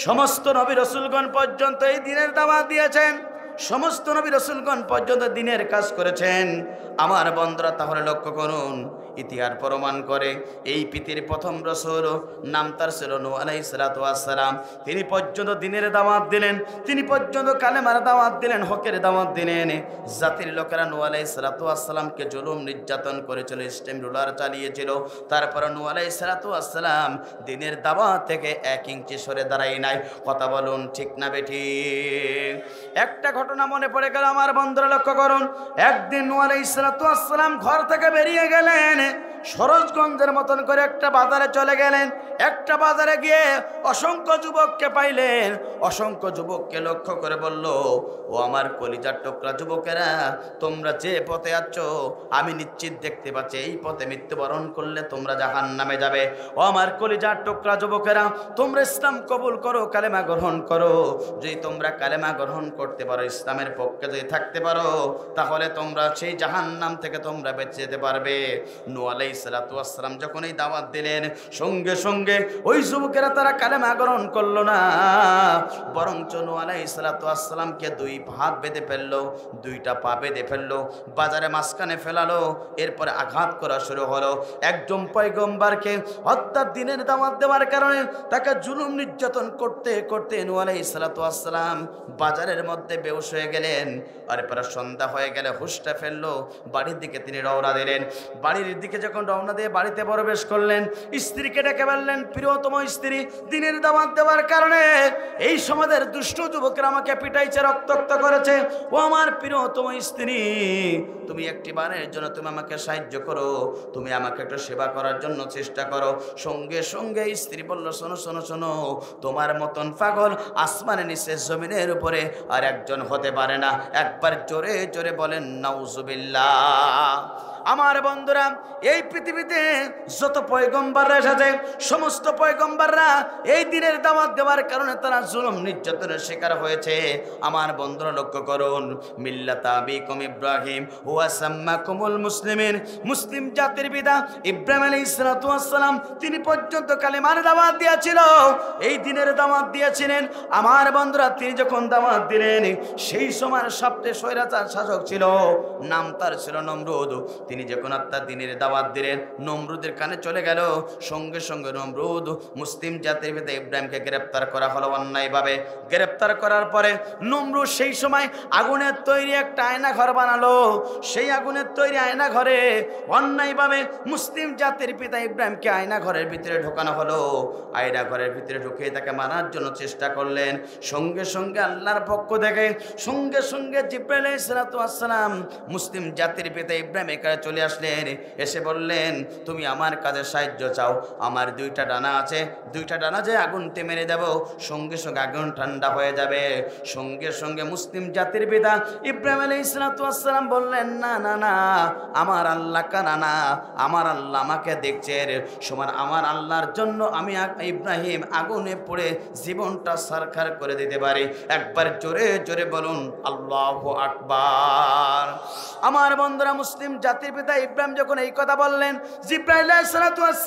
সমস্ত নবী রসুলগণ পর্যন্ত এই দিনের দাওয়াত দিয়েছেন, সমস্ত নবী রসুলগণ পর্যন্ত দিনের কাজ করেছেন। আমার বন্ধুরা, তাহলে লক্ষ্য করুন, ইতিহাস প্রমাণ করে এই পৃথিবীর প্রথম রসুল, নাম তার ছিল নূহ আলাইহিস সালাতু ওয়াস সালাম। তিনি পর্যন্ত দিনের দাওয়াত দিলেন, তিনি পর্যন্ত কালেমার দাওয়াত দিলেন, হকের দাওয়াত দিলেন। জাতির লোকেরা নূহ আলাইহিস সালাতু ওয়াস সালামকে জুলুম নির্যাতন করেছিল, স্টেম রুলার চালিয়েছিল, তারপরে নূহ আলাইহিস সালাতু ওয়াস সালাম দিনের দাওয়াত থেকে 1 ইঞ্চি সরে দাঁড়ায় নাই। কথা বলুন ঠিক না বেঠিক? একটা ঘটনা মনে পড়ে গেল আমার বন্ধুরা, লক্ষ্য করুন। একদিন নূহ আলাইহিস সালাতু ওয়াস সালাম ঘর থেকে বেরিয়ে গেলেন, সরোজগঞ্জের মতন করে একটা বাজারে চলে গেলেন। একটা বাজারে গিয়ে অসংখ্য যুবককে পাইলেন, অসংখ্য যুবককে লক্ষ্য করে বলল, ও আমার কলিজার টুকরা যুবকেরা, তোমরা যে পথে আছো আমি নিশ্চিত দেখতে পাচ্ছি এই পথে মৃত্যুবরণ করলে তোমরা জাহান্নামে যাবে। ও আমার কলিজার টুকরা যুবকেরা, তোমরা ইসলাম কবুল করো, কালেমা গ্রহণ করো। যদি তোমরা কালেমা গ্রহণ করতে পারো, ইসলামের পক্ষে যদি থাকতে পারো, তাহলে তোমরা সেই জাহান্নাম থেকে তোমরা বেঁচে যেতে পারবে। নূহ আলাইহিস সালাতু ওয়াস সালাম যখন এই দাওয়াত দিলেন, সঙ্গে সঙ্গে ওই যুবকেরা তারা কালেমা গ্রহণ করলো না, বরঞ্চ নূহ আলাইহিস সালাতু ওয়াস সালামকে 2 হাত বেঁধে ফেললো, 2টা পা বেঁধে ফেললো, বাজারে মাঝখানে ফেলালো, এরপরে আঘাত করা শুরু হলো। একজন পয়গম্বরকে অর্থাৎ দিনের দাওয়াত দেওয়ার কারণে তাকে জুলুম নির্যাতন করতে করতে নূহ আলাইহিস সালাতু ওয়াস সালাম বাজারের মধ্যে বেহুশ হয়ে গেলেন। আর পরে সন্ধ্যা হয়ে গেলে হুঁশটা ফেললো, বাড়ির দিকে তিনি রওনা দিলেন। বাড়ির দিকে যখন রওনা দিয়ে বাড়িতে প্রবেশ করলেন, স্ত্রীকে ডেকে বললেন, প্রিয়তম স্ত্রী, দিনের দাওয়াত দেওয়ার কারণে এই সমাজের দুষ্ট যুবকরা আমাকে পিটাইছে, রক্তাক্ত করেছে। ও আমার প্রিয়তম স্ত্রী, তুমি একটি বারের জন্য তুমি আমাকে সাহায্য করো, তুমি আমাকে একটু সেবা করার জন্য চেষ্টা করো। সঙ্গে সঙ্গে স্ত্রী বলল, শোনো শোনো শোনো, তোমার মতন পাগল আসমানের নিচে জমিনের উপরে আর একজন হতে পারে না। একবার জোরে জোরে বলেন নাউজুবিল্লাহ। আমার বন্ধুরা, এই পৃথিবীতে যত পয়গম্বররা এসেছে, সমস্ত পয়গম্বররা এই দিনের দাওয়াত দেওয়ার কারণে তারা জুলুম নির্যাতনের শিকার হয়েছে। আমার বন্ধুরা লক্ষ্য করুন, মিল্লাতা আবিকুম ইব্রাহিম ওয়া সাম্মাকুমুল মুসলিমিন, মুসলিম জাতির পিতা ইব্রাহিম আলাইহিস সালাতু ওয়াস সালাম তিনি পর্যন্ত কালেমার দাওয়াত দিয়েছিল, এই দিনের দাওয়াত দিয়েছিলেন। আমার বন্ধুরা, তিনি যখন দাওয়াত দিলেন, সেই সময়ের সবচেয়ে স্বৈরাচার শাসক ছিল, নাম তার ছিল নমরুদ। তিনি যখন আত্মার দিনের দাওয়াত দিলেন, নমরুদের কানে চলে গেল। সঙ্গে সঙ্গে নমরুদ মুসলিম জাতির পিতা ইব্রাহিমকে গ্রেপ্তার করা হলো অন্যায়ভাবে। গ্রেপ্তার করার পরে নমরুদ সেই সময় আগুনের তৈরি একটা আয়না ঘর বানালো। সেই আগুনের তৈরি আয়না ঘরে অন্যায়ভাবে মুসলিম জাতির পিতা ইব্রাহিমকে আয়না ঘরের ভিতরে ঢোকানো হলো। আয়না ঘরের ভিতরে ঢুকিয়ে তাকে মারার জন্য চেষ্টা করলেন। সঙ্গে সঙ্গে আল্লাহর পক্ষ থেকে সঙ্গে সঙ্গে জিবরাইল আলাইহিস সালাতু ওয়াস সালাম মুসলিম জাতির পিতা ইব্রাহিমের কাছে জায়গায় চলে আসলেন, এসে বললেন তুমি আমার কাজে সাহায্য চাও, আমার দুইটা ডানা আছে, দুইটা ডানা যে আগুনতে মেরে দেব, সঙ্গে সঙ্গে আগুন ঠান্ডা হয়ে যাবে। সঙ্গে সঙ্গে মুসলিম জাতির পিতা ইব্রাহিম আলাইহিস সালাম বললেন না না না, আমার আল্লাহ কানা না, আমার আল্লাহ আমাকে দেখছেন, সমান আমার আল্লাহর জন্য আমি ইব্রাহিম আগুনে পড়ে জীবনটা সারখার করে দিতে পারি। একবার জোরে জোরে বলুন আল্লাহু আকবার। আমার বন্ধুরা, মুসলিম জাতির পিতা ইব্রাহিম যখন এই কথা বললেন, জিবরাইল আলাইহিস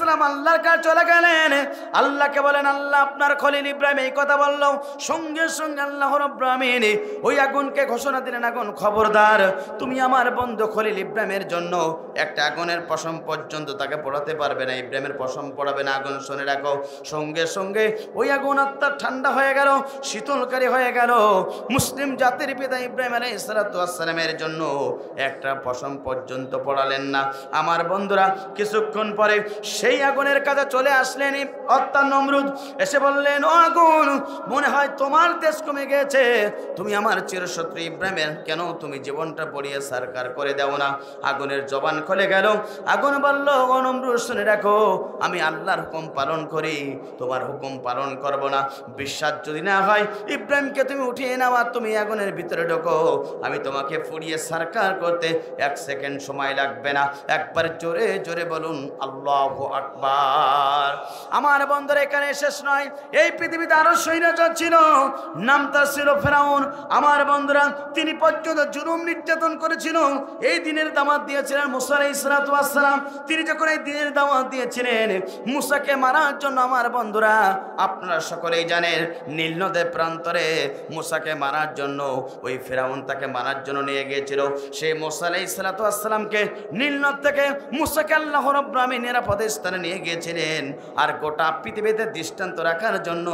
সালাম আল্লাহর কাছে চলে গেলেন, আল্লাহকে বলেন আল্লাহ আপনার খলিল ইব্রাহিম এই কথা বলল। সঙ্গে সঙ্গে আল্লাহ রাব্বুল আলামিন ওই আগুনকে ঘোষণা দিলেন, আগুন খবরদার, তুমি আমার বন্ধু খলিল ইব্রাহিমের জন্য একটা আগুনের পশম পর্যন্ত তাকে পড়াতে পারবে না, ইব্রাহিমের পশম পড়াবে না, আগুন শুনে রাখো। সঙ্গে সঙ্গে ওই আগুন আত্মার ঠান্ডা হয়ে গেল, শীতলকারী হয়ে গেল। মুসলিম জাতির পিতা ইব্রাহিম আলাইহিস সালামের জন্য একটা পশম পর্যন্ত পড়ালেন না। আমার বন্ধুরা, কিছুক্ষণ পরে সেই আগুনের কাছে চলে আসলেন অর্থাৎ নমরুদ, এসে বললেন ও আগুন, মনে হয় তোমার তেজ কমে গেছে, তুমি আমার চিরশত্রু ইব্রাহিমের কেন তুমি জীবনটা পড়িয়ে সারকার করে দাও না? আগুনের জবান খুলে গেল। আগুন বলল ও নমরুদ, শুনে রাখো, আমি আল্লাহর হুকুম পালন করি, তোমার হুকুম পালন করব না। বিশ্বাস যদি না হয় ইব্রাহিমকে তুমি উঠিয়ে নাও আর তুমি আগুনের ভিতরে ঢোকো, আমি তোমাকে পুড়িয়ে সারকার করতে 1 সেকেন্ড সময় লাগবে না। একবার জোরে জোরে বলুন আল্লাহু আকবার। আমার বন্ধুরা, এখানে শেষ নয়, এই পৃথিবীতে আরো স্বৈরাচার ছিল, নাম তার ছিল ফেরাউন। আমার বন্ধুরা, তিনি পর্যন্ত জুলুম নির্যাতন করেছিল। এই দিনের দাওয়াত দিয়েছিলেন মুসা আলাইহিস সালাম। তিনি যখন এই দিনের দাওয়াত দিয়েছিলেন মুসাকে মারার জন্য, আমার বন্ধুরা আপনারা সকলেই জানেন, নীল নদের প্রান্তরে মুসাকে মারার জন্য ওই ফেরাউন তাকে মারার জন্য নিয়ে গিয়েছিল। সেই মুসা আলাইহিস সালামকে নীল নদ থেকে মুসাকে আল্লাহ রাব্বুল আলামিন নিরাপদ স্থানে নিয়ে গিয়েছিলেন। আর গোটা পৃথিবীতে দৃষ্টান্ত রাখার জন্য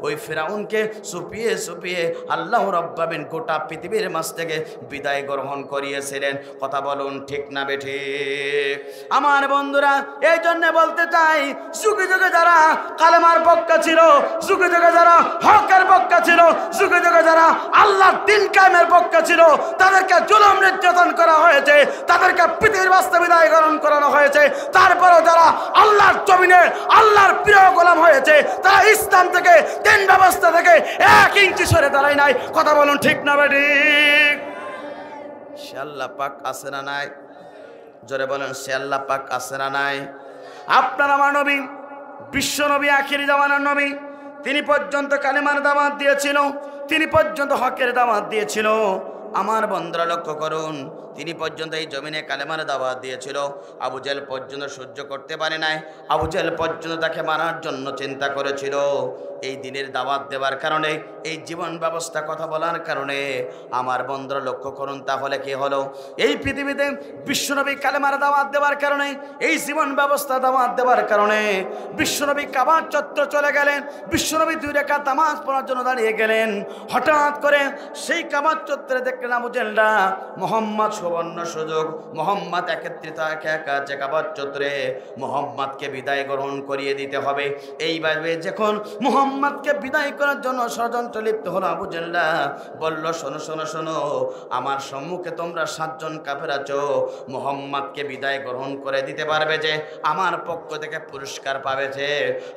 ওই ফেরাউনকে সুপিয়ে সুপিয়ে আল্লাহ রাব্বুল আলামিন গোটা পৃথিবীর মাঝ থেকে বিদায় গ্রহণ করিয়েছিলেন। কথা বলুন ঠিক না বেঠিক? আমার বন্ধুরা, এই জন্য বলতে চাই, যুগে যুগে যারা কালেমার পক্ষে ছিল, যুগে যুগে যারা হকের পক্ষে ছিল, যুগে যুগে যারা আল্লাহর দ্বীন কায়েমের পক্ষে ছিল, তাদেরকে জুলুম নির্যাতন করা হয়েছে, তাদেরকে পৃথিবীর বাস্তে বিদায় গ্রহণ করানো হয়েছে। তারপরেও যারা আল্লাহর জমিনে আল্লাহর প্রিয় গোলাম হয়েছে, তারা ইসলাম থেকে, দ্বীন ব্যবস্থা থেকে 1 ইঞ্চি সরে দাঁড়ায় নাই। কথা বলুন ঠিক না বেঠিক? সে আল্লাহ পাক আছে না নাই? জোরে বলেন, সে আল্লাহ পাক আছে না নাই? আপনার আমার নবী, বিশ্ব নবী, আখিরি জামানার নবী, তিনি পর্যন্ত কালেমার দাওয়াত দিয়েছিল, তিনি পর্যন্ত হকের দাওয়াত দিয়েছিল। আমার বন্ধুরা লক্ষ্য করুন, তিনি পর্যন্ত এই জমিনে কালেমার দাওয়াত দিয়েছিল। আবু জেহেল পর্যন্ত সহ্য করতে পারে নাই, আবু জেহেল পর্যন্ত তাকে মারার জন্য চিন্তা করেছিল। এই দিনের দাওয়াত দেওয়ার কারণে, এই জীবন ব্যবস্থা কথা বলার কারণে আমার বন্ধুরা লক্ষ্য করুন, তাহলে কি হলো? এই পৃথিবীতে বিশ্বনবী কালেমার দাওয়াত দেওয়ার কারণে, এই জীবন ব্যবস্থা দাওয়াত দেওয়ার কারণে বিশ্বনবী কাবার চত্বর চলে গেলেন, বিশ্বনবী 2 রাকাত নামাজ পড়ার জন্য দাঁড়িয়ে গেলেন। হঠাৎ করে সেই কাবার চত্বরে দেখলেন আবু জেহেলরা মোহাম্মদ সুবর্ণ সুযোগ, মোহাম্মদ একত্রিত একা যে কাবার চত্বরে মোহাম্মদকে বিদায় গ্রহণ করিয়ে দিতে হবে। এইভাবে যখন মোহাম্মদকে বিদায় করার জন্য ষড়যন্ত্র লিপ্ত হলো, আবু জেহেলরা বলল শোনো শোনো শোনো, আমার সম্মুখে তোমরা 7 জন কাফের আছো, মোহাম্মদকে বিদায় গ্রহণ করে দিতে পারবে যে আমার পক্ষ থেকে পুরস্কার পাবে যে?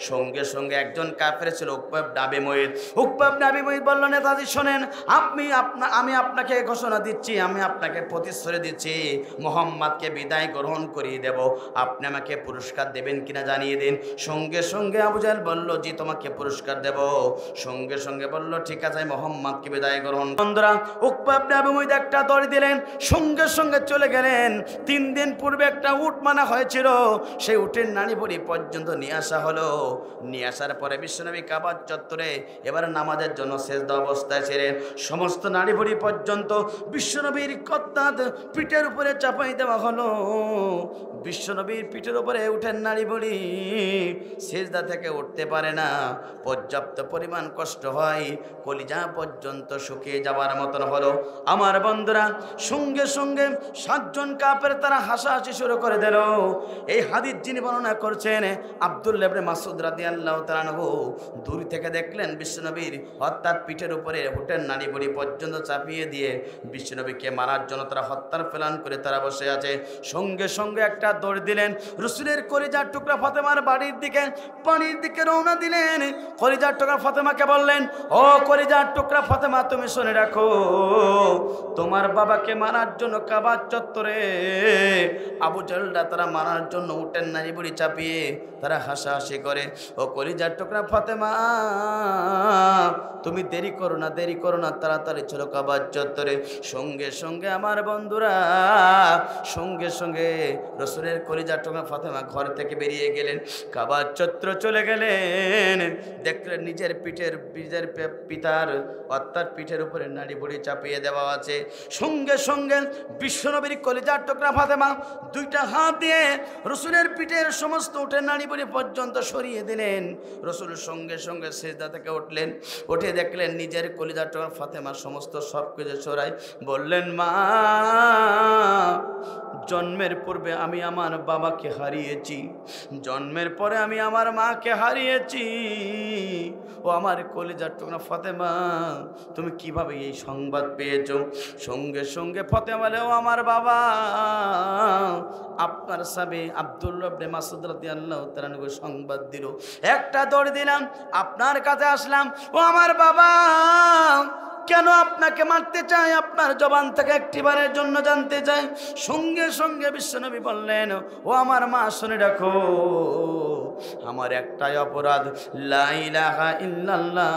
সঙ্গে সঙ্গে একজন কাফের ছিল উকবা ইবনে আবি মুইত। উকবা ইবনে আবি মুইত বলল, নেতাজি শোনেন, আমি আপনাকে ঘোষণা দিচ্ছি, আমি আপনাকে প্রতিশ্রুতি দিচ্ছি, মোহাম্মদকে বিদায় গ্রহণ করিয়ে দেব, আপনি আমাকে পুরস্কার দেবেন কিনা জানিয়ে দিন। সঙ্গে সঙ্গে আবু জেহেল বলল, জি তোমাকে পুরস্কার দেব। সঙ্গে সঙ্গে বলল, ঠিক আছে, মোহাম্মদকে বিদায় গ্রহণ। বন্ধুরা, উকবা ইবনে আবি মুইত একটা দড়ি দিলেন, সঙ্গে সঙ্গে চলে গেলেন। 3 দিন পূর্বে একটা উট মানা হয়েছিল, সেই উটের নাড়ি ভুঁড়ি পর্যন্ত নিয়ে আসা হলো। নিয়ে আসার পরে বিশ্বনবী কাবার চত্বরে এবার নামাজের জন্য সেজদা অবস্থায় ছিলেন। সমস্ত নাড়ি ভুঁড়ি পর্যন্ত বিশ্বনবীর কত্তাত পিঠের উপরে চাপাই দেওয়া হলো। বিশ্বনবীর পিঠের উপরে উঠেন নাড়ি ভুঁড়ি, সেজদা থেকে উঠতে পারে না, পর্যাপ্ত পরিমাণ কষ্ট হয়, কলিজা পর্যন্ত শুকিয়ে যাওয়ার মতন হলো। আমার বন্ধুরা, সঙ্গে সঙ্গে 7 জন কাফের তারা হাসাহাসি শুরু করে দিল। এই হাদিস যিনি বর্ণনা করছেন আব্দুল্লাহ ইবনে মাসউদ রাদিয়াল্লাহু তাআলা আনহু, দূর থেকে দেখলেন বিশ্বনবীর অর্থাৎ পিঠের উপরে উঠেন নাড়ি ভুঁড়ি পর্যন্ত চাপিয়ে দিয়ে বিশ্বনবীকে মারার জন্য তারা হত্যার প্ল্যান করে তারা বসে আছে। সঙ্গে সঙ্গে একটা দৌড় দিলেন, রসুলের কলিজার টুকরা ফাতেমার বাড়ির দিকে, পানির দিকে রওনা দিলেন। কলিজার টুকরা ফাতেমাকে বললেন, ও কলিজার টুকরা ফাতেমা, তুমি শুনে রাখো, তোমার বাবাকে মারার জন্য কাবার চত্বরে আবু জাহলরা তারা মারার জন্য উটের নাড়ি বুড়ি চাপিয়ে তারা হাসাহাসি করে। ও কলিজার টুকরা ফাতেমা, তুমি দেরি করো না, দেরি করো না, তাড়াতাড়ি চলো কাবার চত্বরে। সঙ্গে সঙ্গে আমার বন্ধুরা, সঙ্গে সঙ্গে রসুলের কলিজার টুকরা ফাতেমা ঘর থেকে বেরিয়ে গেলেন, কাবার চত্বর চলে গেলেন। দেখলেন নিজের পিতার অর্থাৎ পিঠের উপরে নাড়ি বুড়ি চাপিয়ে দেওয়া আছে। সঙ্গে সঙ্গে বিশ্বনবীর কলিজার টুকরা ফাতেমা দুইটা হাত দিয়ে রসুলের পিঠের সমস্ত উঠের নাড়ি বুড়ি পর্যন্ত সরিয়ে দিলেন। রসুল সঙ্গে সঙ্গে সিজদা থেকে উঠলেন, উঠে দেখলেন নিজের কলিজার টুকরা ফাতেমা সমস্ত সব কিছু সরাই বললেন, মা, জন্মের পূর্বে আমি আমার বাবাকে হারিয়েছি, জন্মের পরে আমি আমার মাকে হারিয়েছি। ও আমার কলিজার টুকরা ফাতেমা, তুমি কিভাবে এই সংবাদ পেয়েছো? সঙ্গে সঙ্গে ফাতেমা বলে, ও আমার বাবা, আপনার সাবে আব্দুল্লাহ ইবনে মাসউদ রাদিয়াল্লাহু তাআলা আনহু সংবাদ দিল। একটা দৌড় দিলাম, আপনার কাছে আসলাম। ও আমার বাবা, কেন আপনাকে মারতে চাই? আপনার জবান থেকে একটিবারের জন্য জানতে চাই। সঙ্গে সঙ্গে বিশ্বনবী বললেন, ও আমার মা, শুনে রাখো, আমার একটাই অপরাধ, লা ইলাহা ইল্লাল্লাহ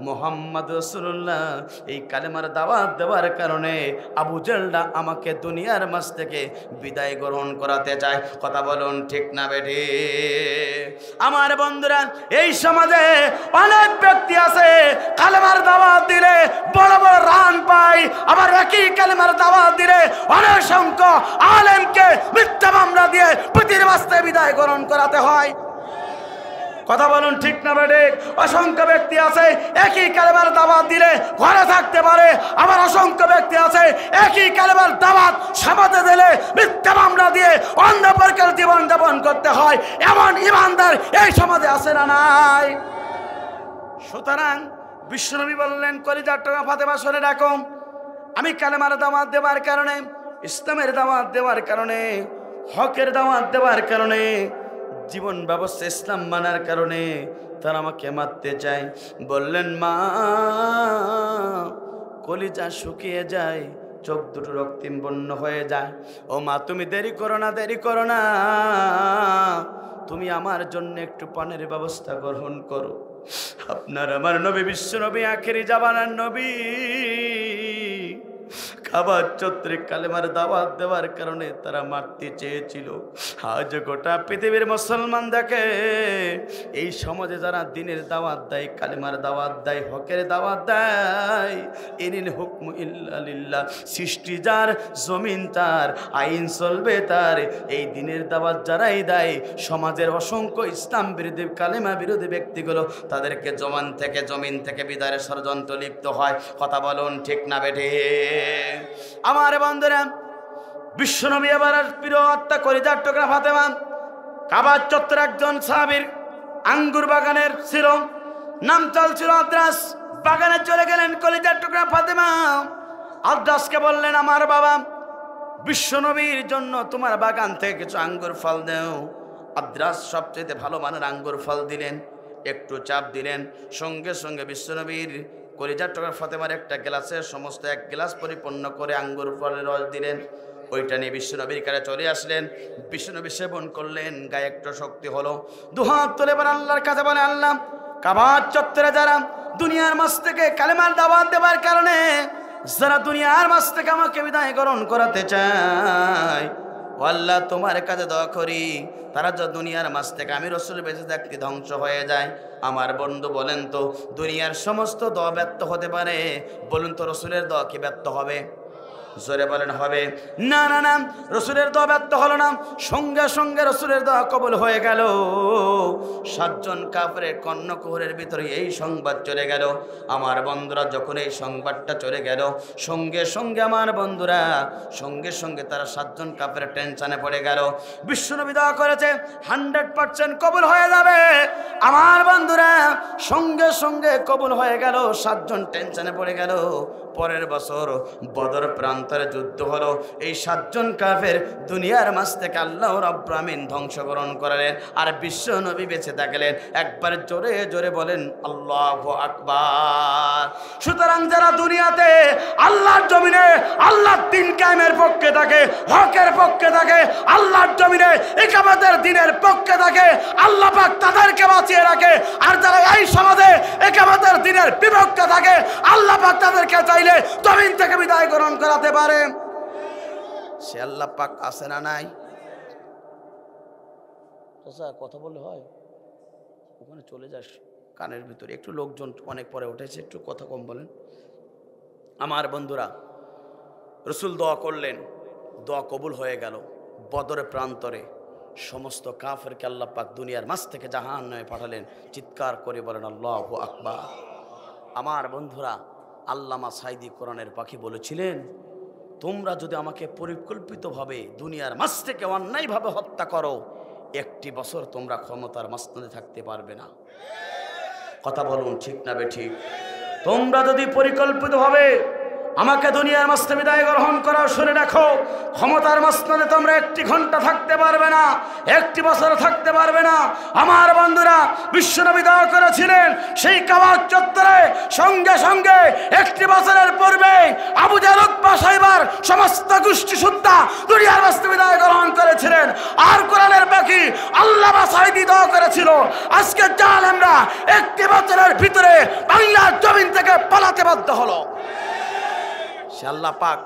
মুহাম্মদ রাসূলুল্লাহ। এই কালেমার দাওয়াত দেওয়ার কারণে আবু জাহলরা আমাকে দুনিয়ার মাঝ থেকে বিদায় গ্রহণ করাতে চায়। কথা বলুন ঠিক না বেঠি? আমার বন্ধুরা, এই সমাজে অনেক ব্যক্তি আছে কালেমার দাওয়াত দিলে বড় বড় রান পায়, আবার একই কালেমার দাওয়াত দিলে অনেক সংখ্য আলেমকে মিথ্যা মামলা দিয়ে প্রতির বাস্তে বিদায় গ্রহণ করাতে হয়। কথা বলুন ঠিক না বেঠি? অসংখ্য ব্যক্তি আছে একই কালেমার দাওয়াত দিলে ঘরে থাকতে পারে, আবার অসংখ্য ব্যক্তি আছে একই কালেমার দাওয়াত সমাজে দিলে মিথ্যা মামলা দিয়ে অন্য প্রকার জীবন যাপন করতে হয়। এমন ইমানদার এই সমাজে আছে না নাই? সুতরাং বিশ্বনবী বললেন, কলিজার টুকরা ফাতেমা, শুনে রাখো, আমি কালেমার দাওয়াত দেওয়ার কারণে, ইসলামের দাওয়াত দেওয়ার কারণে, হকের দাওয়াত দেওয়ার কারণে, জীবন ব্যবস্থা ইসলাম মানার কারণে তারা আমাকে মারতে চায়। বললেন, মা, কলিজা শুকিয়ে যায়, চোখ দুটো রক্তিম বর্ণ হয়ে যায়। ও মা, তুমি দেরি করো না, দেরি করো না, তুমি আমার জন্য একটু পানের ব্যবস্থা গ্রহণ করো। আপনার আমার নবী, বিশ্ব নবী, আখেরি জামানার নবী, কাবার চত্বরে কালেমার দাওয়াত দেওয়ার কারণে তারা মারতে চেয়েছিল। আজ গোটা পৃথিবীর মুসলমান দেখে, এই সমাজে যারা দিনের দাওয়াত দেয়, কালেমার দাওয়াত দেয়, হকের দাওয়াত দেয়, ইনিল হুকমু ইল্লা লিল্লাহ, সৃষ্টি যার, জমিন তার, আইন চলবে তার, এই দিনের দাওয়াত যারাই দেয়, সমাজের অসংখ্য ইসলাম বিরোধী, কালেমা বিরোধী ব্যক্তিগুলো তাদেরকে জমিন থেকে বিদায়ের ষড়যন্ত্র লিপ্ত হয়। কথা বলুন ঠিক না বেঠি? আমার বন্ধুরা, বিশ্বনবী এবার প্রিয় আত্মা কলিজার টুকরা ফাতেমা কাবার চত্বরে একজন সাহাবীর আঙ্গুর বাগানের ছিল, নাম চলছিল আদ্রাস। বাগানে চলে গেলেন কলিজার টুকরা ফাতেমা। আদ্রাসকে বললেন, আমার বাবা, বিশ্বনবীর জন্য তোমার বাগান থেকে কিছু আঙ্গুর ফল দাও। আদ্রাস সবচেয়ে ভালো মানের আঙ্গুর ফল দিলেন, একটু চাপ দিলেন। সঙ্গে সঙ্গে বিশ্বনবীর কলিজার টুকরা ফাতেমার একটা গ্লাসে সমস্ত এক গ্লাস পরিপূর্ণ করে আঙ্গুর ফলের রস দিলেন। ওইটা নিয়ে বিশ্বনবীর কাছে চলে আসলেন। বিশ্বনবী সেবন করলেন, গায়ে একটু শক্তি হলো। দুহাত তুলে এবার আল্লাহর কাছে বলে, আল্লাহ, কাবার চত্বরে যারা দুনিয়ার মাঝ থেকে কালেমার দাওয়াত দেওয়ার কারণে যারা দুনিয়ার মাঝ থেকে আমাকে বিদায় গ্রহণ করাতে চায়, আল্লাহ, তোমার কাছে দোয়া করি, তারা যা দুনিয়ার মাঝ থেকে আমি রসুল বেঁচে থাকতে ধ্বংস হয়ে যায়। আমার বন্ধু বলেন তো, দুনিয়ার সমস্ত দোয়া ব্যর্থ হতে পারে, বলুন তো রসুলের দোয়া কি ব্যর্থ হবে? জোরে বলেন হবে? না না না, রসুলের দোয়া ব্যর্থ হলো না, সঙ্গে সঙ্গে রসুলের দোয়া কবুল হয়ে গেল। 7 জন কাফেরের কর্ণকুহরের ভিতরে এই সংবাদ চলে গেল। আমার বন্ধুরা, যখন এই সংবাদটা চলে গেল, সঙ্গে সঙ্গে আমার বন্ধুরা, সঙ্গে সঙ্গে তারা 7 জন কাফেরের টেনশনে পড়ে গেল। বিশ্বনবী দোয়া করেছে 100% কবুল হয়ে যাবে। আমার বন্ধুরা, সঙ্গে সঙ্গে কবুল হয়ে গেল। 7 জন টেনশনে পড়ে গেল। পরের বছর বদর প্রান্ত প্রান্তরে যুদ্ধ হলো। এই 7 জন কাফের দুনিয়ার মাঝ থেকে আল্লাহ রাব্বুল আমিন ধ্বংসকরণ করলেন, আর বিশ্ব নবী বেঁচে থাকলেন। একবার জোরে জোরে বলেন আল্লাহু আকবার। সুতরাং যারা দুনিয়াতে আল্লাহর জমিনে আল্লাহর দ্বীন কায়েমের পক্ষে থাকে, হকের পক্ষে থাকে, আল্লাহর জমিনে ইকামতের দ্বীনের পক্ষে থাকে, আল্লাহ পাক তাদেরকে বাঁচিয়ে রাখে। আর যারা এই সমাজে ইকামতের দ্বীনের বিপক্ষে থাকে, আল্লাহ পাক তাদেরকে চাইলে জমিন থেকে বিদায় গ্রহণ করাতে পারে। সে আল্লাহ পাক আছে না নাই? কথা বললে হয়? ওখানে চলে যাস কানের ভিতরে। একটু লোকজন অনেক পরে উঠেছে, একটু কথা কম বলেন। আমার বন্ধুরা, রসুল দোয়া করলেন, দোয়া কবুল হয়ে গেল। বদরের প্রান্তরে সমস্ত কাফেরকে আল্লাহ পাক দুনিয়ার মাঝ থেকে জাহান্নামে পাঠালেন। চিৎকার করে বলেন আল্লাহু আকবার। আমার বন্ধুরা, আল্লামা সাঈদী কোরআনের পাখি বলেছিলেন, তোমরা যদি আমাকে পরিকল্পিতভাবে দুনিয়ার মাঝ থেকে অন্যায়ভাবে হত্যা করো, 1 বছর তোমরা ক্ষমতার মাঝখানে থাকতে পারবে না। কথা বলুন ঠিক না বেঠিক? তোমরা যদি পরিকল্পিতভাবে আমাকে দুনিয়ার মাঝখানে বিদায় গ্রহণ করো, শুনে রাখো, ক্ষমতার মাঝখানে তোমরা 1 ঘন্টা থাকতে পারবে না, 1 বছর থাকতে পারবে না। আমার বন্ধুরা, বিশ্বনবী দোয়া করেছিলেন সেই কাবা চত্বরে সঙ্গে সঙ্গে 1 বছরের পূর্বে আবু জাহল, উতবা, সাইবার সমস্ত গোষ্ঠী সুদ্ধা দুনিয়ার মাঝখানে বিদায় গ্রহণ করেছিলেন। আর কোরআনের পাখি আল্লামা সাঈদী দোয়া করেছিল, আজকে জালেমরা 1 বছরের ভিতরে বাংলার জমিন থেকে পালাতে বাধ্য হলো। সে আল্লাহ পাক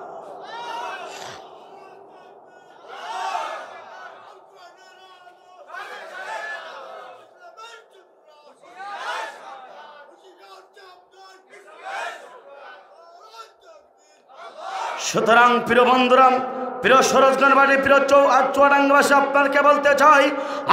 সুতরাং প্রিয় বন্ধুরা, প্রিয় সরোজগঞ্জবাসী, প্রিয় চুয়াডাঙ্গাবাসী, আপনাকে বলতে চাই,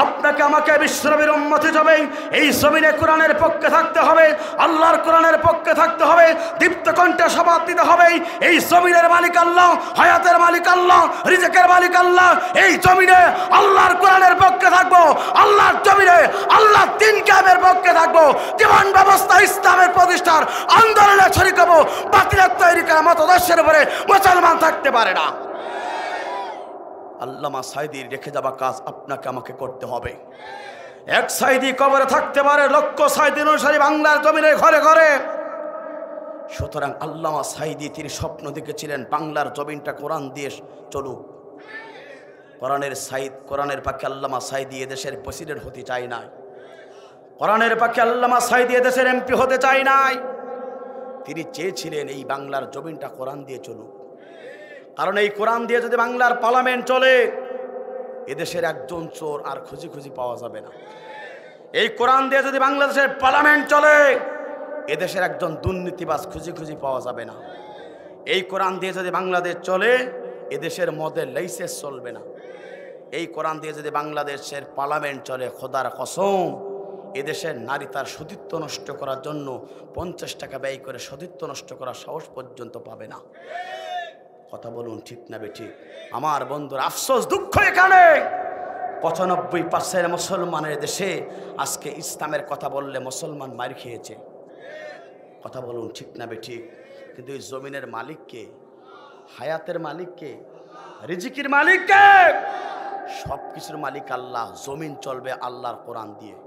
আপনাকে আমাকে বিশ্বনবীর উম্মতি হবে এই জমিনে কোরআনের পক্ষে থাকতে হবে, আল্লাহর কোরআনের পক্ষে থাকতে হবে, দীপ্ত কণ্ঠে শপথ দিতে হবে এই জমিনের মালিক আল্লাহ, হায়াতের মালিক আল্লাহ, রিজিকের মালিক আল্লাহ। এই জমিনে আল্লাহর কোরআনের পক্ষে থাকবো, আল্লাহর জমিনে আল্লাহর দ্বীন কায়েমের পক্ষে থাকবো, জীবন ব্যবস্থা ইসলামের প্রতিষ্ঠার আন্দোলনে শরীক হবো। বাতিলের তৈরি করা মতাদর্শের উপরে মুসলমান থাকতে পারে না। আল্লামা সাঈদীর রেখে যাওয়া কাজ আপনাকে আমাকে করতে হবে। 1 সাঈদী কবরে থাকতে পারে, লক্ষ সাঈদী অনুসারী বাংলার জমিনে ঘরে ঘরে। সুতরাং আল্লামা সাঈদী তিনি স্বপ্ন দেখেছিলেন বাংলার জমিনটা কোরআন দিয়ে চলুক। কোরআনের পক্ষে আল্লামা সাঈদী এদেশের প্রেসিডেন্ট হতে চায় নাই, কোরআনের পক্ষে আল্লামা সাঈদী এদেশের এমপি হতে চায় নাই। তিনি চেয়েছিলেন এই বাংলার জমিনটা কোরআন দিয়ে চলুক, কারণ এই কোরআন দিয়ে যদি বাংলার পার্লামেন্ট চলে, এদেশের একজন চোর আর খুঁজি খুঁজি পাওয়া যাবে না। এই কোরআন দিয়ে যদি বাংলাদেশের পার্লামেন্ট চলে, এদেশের একজন দুর্নীতিবাজ খুঁজি খুঁজি পাওয়া যাবে না। এই কোরআন দিয়ে যদি বাংলাদেশ চলে, এদেশের মদের লাইসেন্স চলবে না। এই কোরআন দিয়ে যদি বাংলাদেশের পার্লামেন্ট চলে, খোদার কসম, এদেশের নারী তার সতীত্ব নষ্ট করার জন্য 50 টাকা ব্যয় করে সতীত্ব নষ্ট করার সাহস পর্যন্ত পাবে না। কথা বলুন ঠিক না বেঠিক? আমার বন্ধুরা, আফসোস, দুঃখ এখানে 95% মুসলমানের দেশে আজকে ইসলামের কথা বললে মুসলমান মার খেয়েছে। কথা বলুন ঠিক না বেঠিক? কিন্তু এই জমিনের মালিককে, হায়াতের মালিককে, রিজিকের মালিককে, সব কিছুর মালিক আল্লাহ। জমিন চলবে আল্লাহর কোরআন দিয়ে।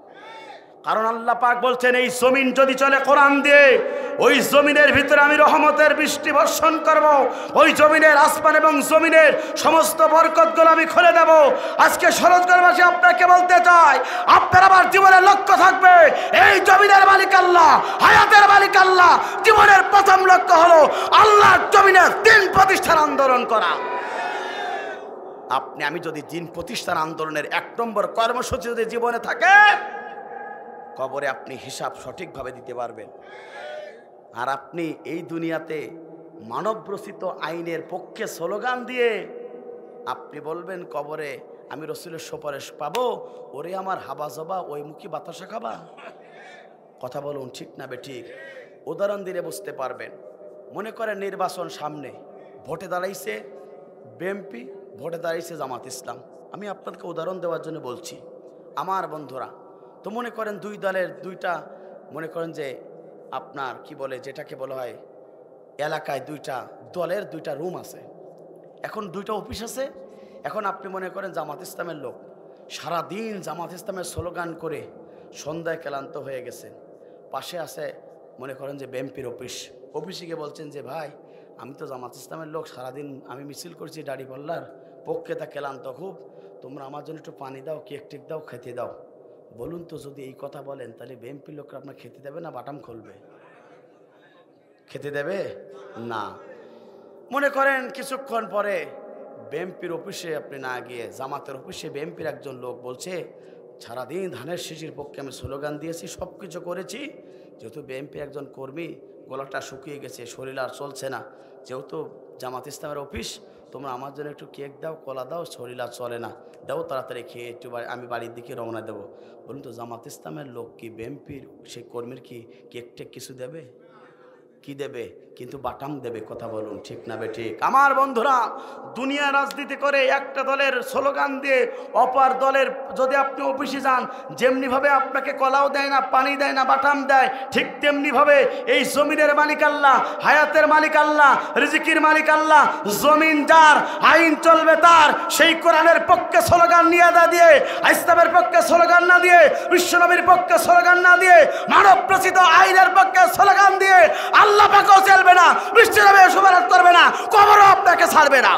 কারণ আল্লাহ পাক বলছেন, এই জমিন যদি চলে কোরআন দিয়ে, ওই জমিনের ভিতরে আমি রহমতের বৃষ্টি বর্ষণ করব। ওই জমিনের আসমান এবং জমিনের সমস্ত বরকতগুলো আমি খুলে দেব। আজকে সরোজগঞ্জবাসী আপনাকে বলতে চাই, আপনার আবার জীবনের লক্ষ্য থাকবে এই জমিনের মালিক আল্লাহ, হায়াতের মালিক আল্লাহ। জীবনের প্রথম লক্ষ্য হলো আল্লাহর জমিনের দ্বীন প্রতিষ্ঠার আন্দোলন করা। আমি যদি দ্বীন প্রতিষ্ঠার আন্দোলনের 1 নম্বর কর্মসূচি যদি জীবনে থাকে, কবরে আপনি হিসাব সঠিকভাবে দিতে পারবেন। আর আপনি এই দুনিয়াতে মানবরচিত আইনের পক্ষে স্লোগান দিয়ে আপনি বলবেন কবরে আমি রসুলের সুপারিশ পাবো, ওরে আমার হাবা জবা ওই মুখী বাতাসা খাবা। কথা বলুন ঠিক না বেঠিক? উদাহরণ দিলে বুঝতে পারবেন। মনে করেন নির্বাচন সামনে, ভোটে দাঁড়াইছে বিএনপি, ভোটে দাঁড়াইছে জামাত ইসলাম। আমি আপনাদেরকে উদাহরণ দেওয়ার জন্য বলছি। আমার বন্ধুরা, তো মনে করেন 2 দলের 2টা, মনে করেন যে আপনার কি বলে, যেটাকে বলা হয় এলাকায় 2টা দলের 2টা রুম আছে। এখন দুইটা অফিস আছে। এখন আপনি মনে করেন জামাত ইসলামের লোক, সারাদিন জামাত ইসলামের স্লোগান করে সন্ধ্যায় ক্লান্ত হয়ে গেছেন। পাশে আছে মনে করেন যে বিএনপির অফিসে গিয়ে বলছেন যে ভাই আমি তো জামাত ইসলামের লোক, সারাদিন আমি মিছিল করছি দাড়িপাল্লার পক্ষে, তা ক্লান্ত খুব, তোমরা আমার জন্য একটু পানি দাও, কেক টেক দাও, খেতে দাও। বলুন তো যদি এই কথা বলেন তাহলে বিএনপির লোকরা আপনার খেতে দেবে না বাটাম খুলবে? খেতে দেবে না। মনে করেন কিছুক্ষণ পরে বিএনপির অফিসে আপনি না গিয়ে জামাতের অফিসে বিএনপির একজন লোক বলছে সারাদিন ধানের শীষের পক্ষে আমি স্লোগান দিয়েছি, সব কিছু করেছি, যেহেতু বিএনপি একজন কর্মী গলাটা শুকিয়ে গেছে, শরীর আর চলছে না, যেহেতু জামাত ইসলামের অফিস, তোমরা আমার জন্য একটু কেক দাও, কলা দাও, শরীর আর চলে না, দাও তাড়াতাড়ি খেয়ে একটু আমি বাড়ির দিকে রওনা দেবো। বলুন তো জামাত ইসলামের লোক কি বিএনপির সেই কর্মীর কি কেক টেক কিছু দেবে? কি দেবে? কিন্তু বাটাম দেবে। কথা বলুন ঠিক না বেঠিক? আমার বন্ধুরা, দুনিয়া রাজনীতি করে একটা দলের স্লোগান দিয়ে অপর দলের, যদি আপনি অফিসে যান যেমনিভাবে আপনাকে কলাও দেয় না, পানি দেয় না, বাটাম দেয়, ঠিক তেমনিভাবে এই জমিনের মালিক আল্লাহ, হায়াতের মালিক আল্লাহ, রিজিকের মালিক আল্লাহ, জমিন যার, আইন চলবে তার, সেই কোরআনের পক্ষে স্লোগান নিয়ে দিয়ে, ইসলামের পক্ষে স্লোগান না দিয়ে, বিশ্বনবীর পক্ষে স্লোগান না দিয়ে, মানব রচিত আইনের পক্ষে স্লোগান দিয়ে আল্লাহ পাকও চলবে না, বিশ্বনবী সুবহানাল্লাহ করবে না, কবরও আপনাকে ছাড়বে না।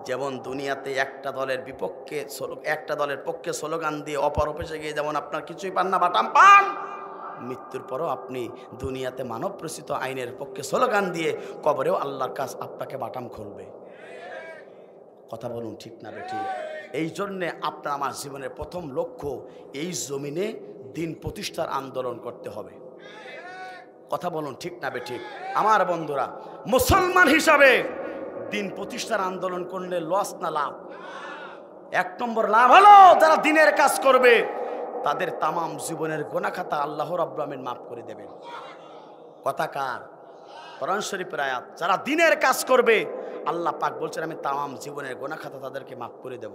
যেমন দুনিয়াতে একটা দলের বিপক্ষে, একটা দলের পক্ষে স্লোগান দিয়ে অপর অফিসে গিয়ে যেমন আপনার কিছুই পান না, বাটাম পান, মৃত্যুর পরও আপনি দুনিয়াতে মানব রচিত আইনের পক্ষে স্লোগান দিয়ে কবরেও আল্লাহর কাছে আপনাকে বাটাম খুলবে। কথা বলুন ঠিক না বেঠিক? এই জন্যে আপনার আমার জীবনের প্রথম লক্ষ্য এই জমিনে দিন প্রতিষ্ঠার আন্দোলন করতে হবে। কথা বলুন ঠিক না বেঠিক? আমার বন্ধুরা, মুসলমান হিসাবে দিন প্রতিষ্ঠার আন্দোলন করলে লস না লাভ? এক নম্বর লাভ হলো যারা দিনের কাজ করবে তাদের তামাম জীবনের গুনাহ খাতা আল্লাহ রাব্বুল আমিন মাফ করে দেবেন। কথা কার? কোরআন শরীফের আয়াত। যারা দিনের কাজ করবে আল্লাহ পাক বলছেন আমি তামাম জীবনের গুনাহ খাতা তাদেরকে মাফ করে দেব।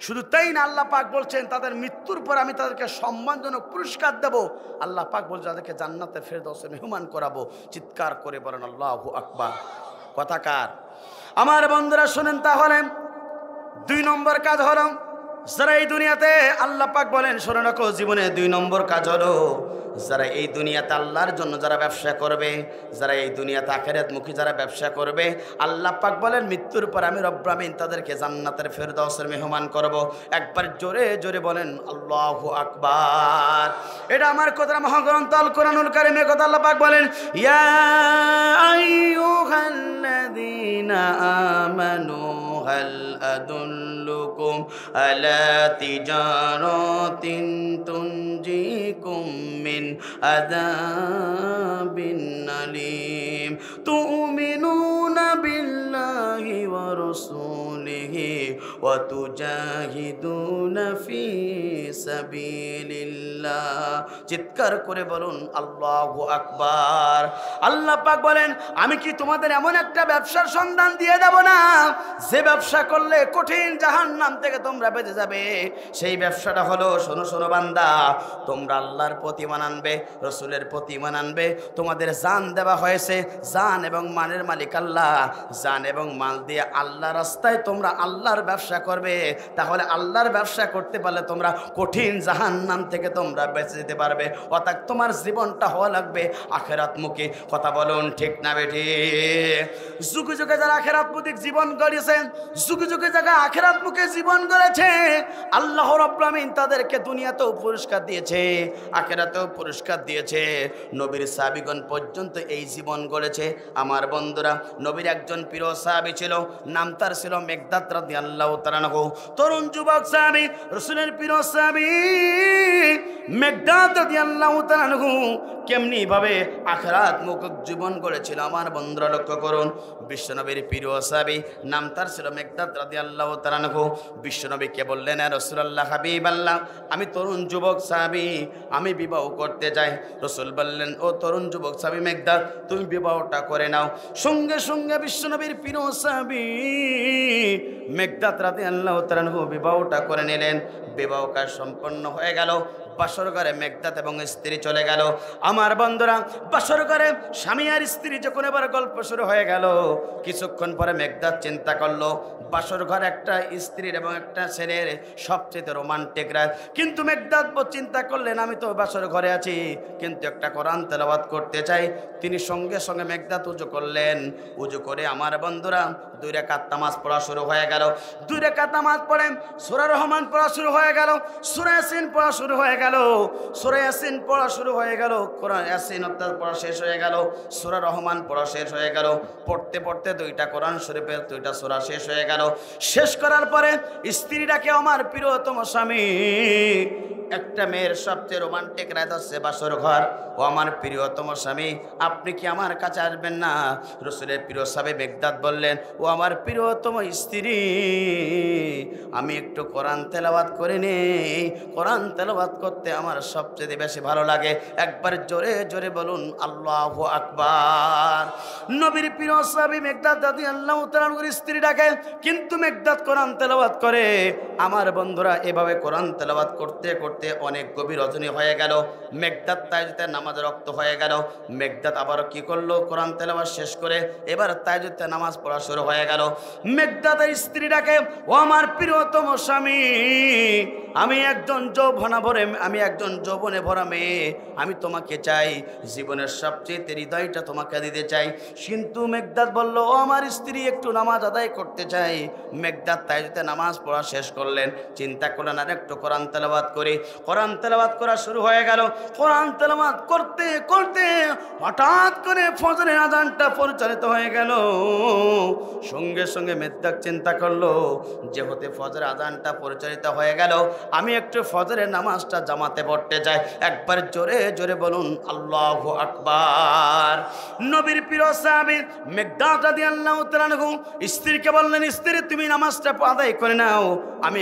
শুধু তাই না, আল্লাহ পাক বলছেন তাদের মৃত্যুর পর আমি তাদেরকে সম্মানজনক পুরস্কার দেব। আল্লাহ পাক বলছেন তাদেরকে জান্নাতের ফেরদাউসে মেহমান করাবো। চিৎকার করে বলেন আল্লাহু আকবার। কথা কার? আমার বন্ধুরা শুনেন, তাহলে 2 নম্বর কাজ হলো যারা এই দুনিয়াতে, আল্লাহ পাক বলেন শোনো রাখো, জীবনে 2 নম্বর কাজ হলো যারা এই দুনিয়াতে আল্লাহর জন্য যারা ব্যবসা করবে, যারা এই দুনিয়াতে আখিরাতমুখী যারা ব্যবসা করবে, আল্লাহ পাক বলেন মৃত্যুর পর আমি রব্বুল আমিন তাদেরকে জান্নাতের ফেরদাউসের মেহমান করব। একবার জোরে জোরে বলেন আল্লাহু আকবার। এটা আমার কথা, মহাগ্রন্থ আল কোরআনুল কারীমে কথা আল্লাহ পাক বলেন ইয়া আইয়ুহাল্লাযীনা আমানু হাল আদুল্লুকুম আলা তিজারাতিন তুনজিকুম মিন আযাবিন আলীম তুমিনুনা বিল্লাহি ওয়া রাসূলিহি ওয়া তুজাহিদুনা ফি সাবিলিল্লাহ। চিৎকার করে বলুন আল্লাহু আকবার। আল্লাহ পাক বলেন আমি কি তোমাদের এমন একটা ব্যবসার সন্ধান দিয়ে দেব না যে ব্যবসা করলে কঠিন জাহান্নাম থেকে তোমরা বেঁচে যাবে? সেই ব্যবসাটা হলো, শোনো শোনো বান্দা, তোমরা আল্লাহর প্রতি ঈমান আনবে, রসুলের প্রতি ঈমান আনবে। তোমাদের জান দেওয়া হয়েছে, জান এবং মালের মালিক আল্লাহ, জান এবং মাল দিয়ে আল্লাহ রাস্তায় তোমরা আল্লাহর ব্যবসা করবে। তাহলে আল্লাহর ব্যবসা করতে পারলে তোমরা কঠিন জাহান্নাম থেকে তোমরা বেঁচে যেতে পারবে। অর্থাৎ তোমার জীবনটা হওয়া লাগবে আখিরাতমুখী। কথা বলুন ঠিক না বেঠিক? যুগে যুগে যারা আখিরাতমুখী জীবন গড়িয়েছেন, যুগে যুগে যারা আখিরাতমুখী জীবন গড়েছে, আল্লাহ রাব্বুল আমিন তাদেরকে দুনিয়াতেও পুরস্কার দিয়েছে, আখিরাতেও পুরস্কার দিয়েছে। নবীর সাহাবীগণ পর্যন্ত এই জীবন গড়েছে। আমার বন্ধুরা, নবীর একজন প্রিয় সাহাবী ছিল, নাম তার ছিল মিকদাদ রাদিয়াল্লাহু তাআলা আনহু। তরুণ যুবক সাহাবী, রাসূলের প্রিয় সাহাবী মিকদাদ রাদিয়াল্লাহু তাআলা আনহু কেমনি ভাবে আখিরাতমুখী জীবন গড়েছিল আমার বন্ধুরা লক্ষ্য করুন। বিশ্বনবীর প্রিয় সাহাবী, নাম তার ছিল মিকদাদ রাদিয়াল্লাহু তাআলা আনহু। বিশ্বনবীকে বললেন ইয়া রাসূলুল্লাহ, হাবিবাল্লাহ, আমি তরুণ যুবক সাহাবী, আমি বিবাহ করতে চাই। রাসূল বললেন ও তরুণ যুবক সাহাবী মিকদাদ, তুমি বিবাহটা করে নাও। সঙ্গে সঙ্গে বিশ্বনবীর প্রিয় সাহাবী মিকদাদ রাদিয়াল্লাহু তাআলা আনহু বিবাহটা করে নিলেন। বিবাহ কাজ সম্পন্ন হয়ে গেল। বাসর ঘরে মেঘদাত এবং স্ত্রী চলে গেল। আমার বন্ধুরা, বাসর ঘরে স্বামী আর স্ত্রী যখন এবার গল্প শুরু হয়ে গেল, কিছুক্ষণ পরে মেঘদাত চিন্তা করলো বাসর ঘরে একটা স্ত্রীর এবং একটা ছেলের সবচেয়ে রোমান্টিক রাত। কিন্তু মেঘদাত চিন্তা করলেন আমি তো বাসর ঘরে আছি, কিন্তু একটা কোরআন তেলাওয়াত করতে চাই। তিনি সঙ্গে সঙ্গে মেঘদাত উজু করলেন। উজু করে আমার বন্ধুরা 2 রাকাত নামাজ পড়া শুরু হয়ে গেল। 2 রাকাত নামাজ পড়ে সূরা রহমান পড়া শুরু হয়ে গেল, সূরা ইয়াসিন পড়া শুরু হয়ে গেল, সূরা ইয়াসিন পড়া শুরু হয়ে গেল, কোরআন ইয়াসিন পড়া শেষ হয়ে গেল, সূরা রহমান পড়া শেষ হয়ে গেল। পড়তে পড়তে 2টা কোরআন শরীফের 2টা সূরা শেষ হয়ে গেল। শেষ করার পরে স্ত্রীটাকে আমার প্রিয়তম স্বামী, একটা মেয়ের সবচেয়ে রোমান্টিক রাত হচ্ছে বাসর ঘর। ও আমার প্রিয়তম স্বামী, আপনি কি আমার কাছে আসবেন না? রাসূলের প্রিয় সাহাবী মেঘদাত বললেন, ও আমার প্রিয়তম স্ত্রী, আমি একটু কোরআন তেলাওয়াত করে নেই। কোরআন তেলাওয়াত করতে আমার সবচেয়ে বেশি ভালো লাগে। একবার জোরে জোরে বলুন আল্লাহু আকবার। নবীর প্রিয় সাহাবী মেঘদাত রাদিয়াল্লাহু তাআলা আনহুর স্ত্রী ডাকে, কিন্তু মেঘদাত কোরআন তেলাওয়াত করে। আমার বন্ধুরা, এভাবে কোরআন তেলাওয়াত করতে করতে অনেক গভীর রজনী হয়ে গেল। মেঘদাত তাহাজ্জুদের নামাজে রক্ত হয়ে গেল। মেঘদাত আবার কি করলো, কোরআন তেলাওয়াত শেষ করে এবার তাহাজ্জুদের নামাজ পড়া শুরু হয়ে গেল। মেঘদাতের স্ত্রী ডাকে, ও আমার প্রিয়তম স্বামী, আমি একজন যৌবনে ভরা মেয়ে, আমি তোমাকে চাই, জীবনের সবচেয়ে হৃদয়টা তোমাকে দিতে চাই। কিন্তু মেঘদাত বলল, ও আমার স্ত্রী, একটু নামাজ আদায় করতে চাই। মেঘদাত তাহাজ্জুদের নামাজ পড়া শেষ করলেন। চিন্তা করলেন আর একটু কোরআন তেলাওয়াত করি। কোরআন তেলাওয়াত করা শুরু হয়ে গেল। কোরআন তেলাওয়াত করতে করতে হঠাৎ করে ফজরের আযানটা পরিচালিত হয়ে গেল। সঙ্গে সঙ্গে মেঘদাত চিন্তা করলো, যেহেতু ফজরের আযানটা পরিচালিত হয়ে গেল, আমি একটু ফজরের নামাজটা জামাতে পড়তে চাই। একবার জোরে জোরে বলুন আল্লাহু আকবার। নবীর প্রিয় সাহাবী মেঘদাত রাদিয়াল্লাহু তাআলা আনহু স্ত্রীকে বললেন, স্ত্রী তুমি নামাজটা আদায় করে নাও। আমি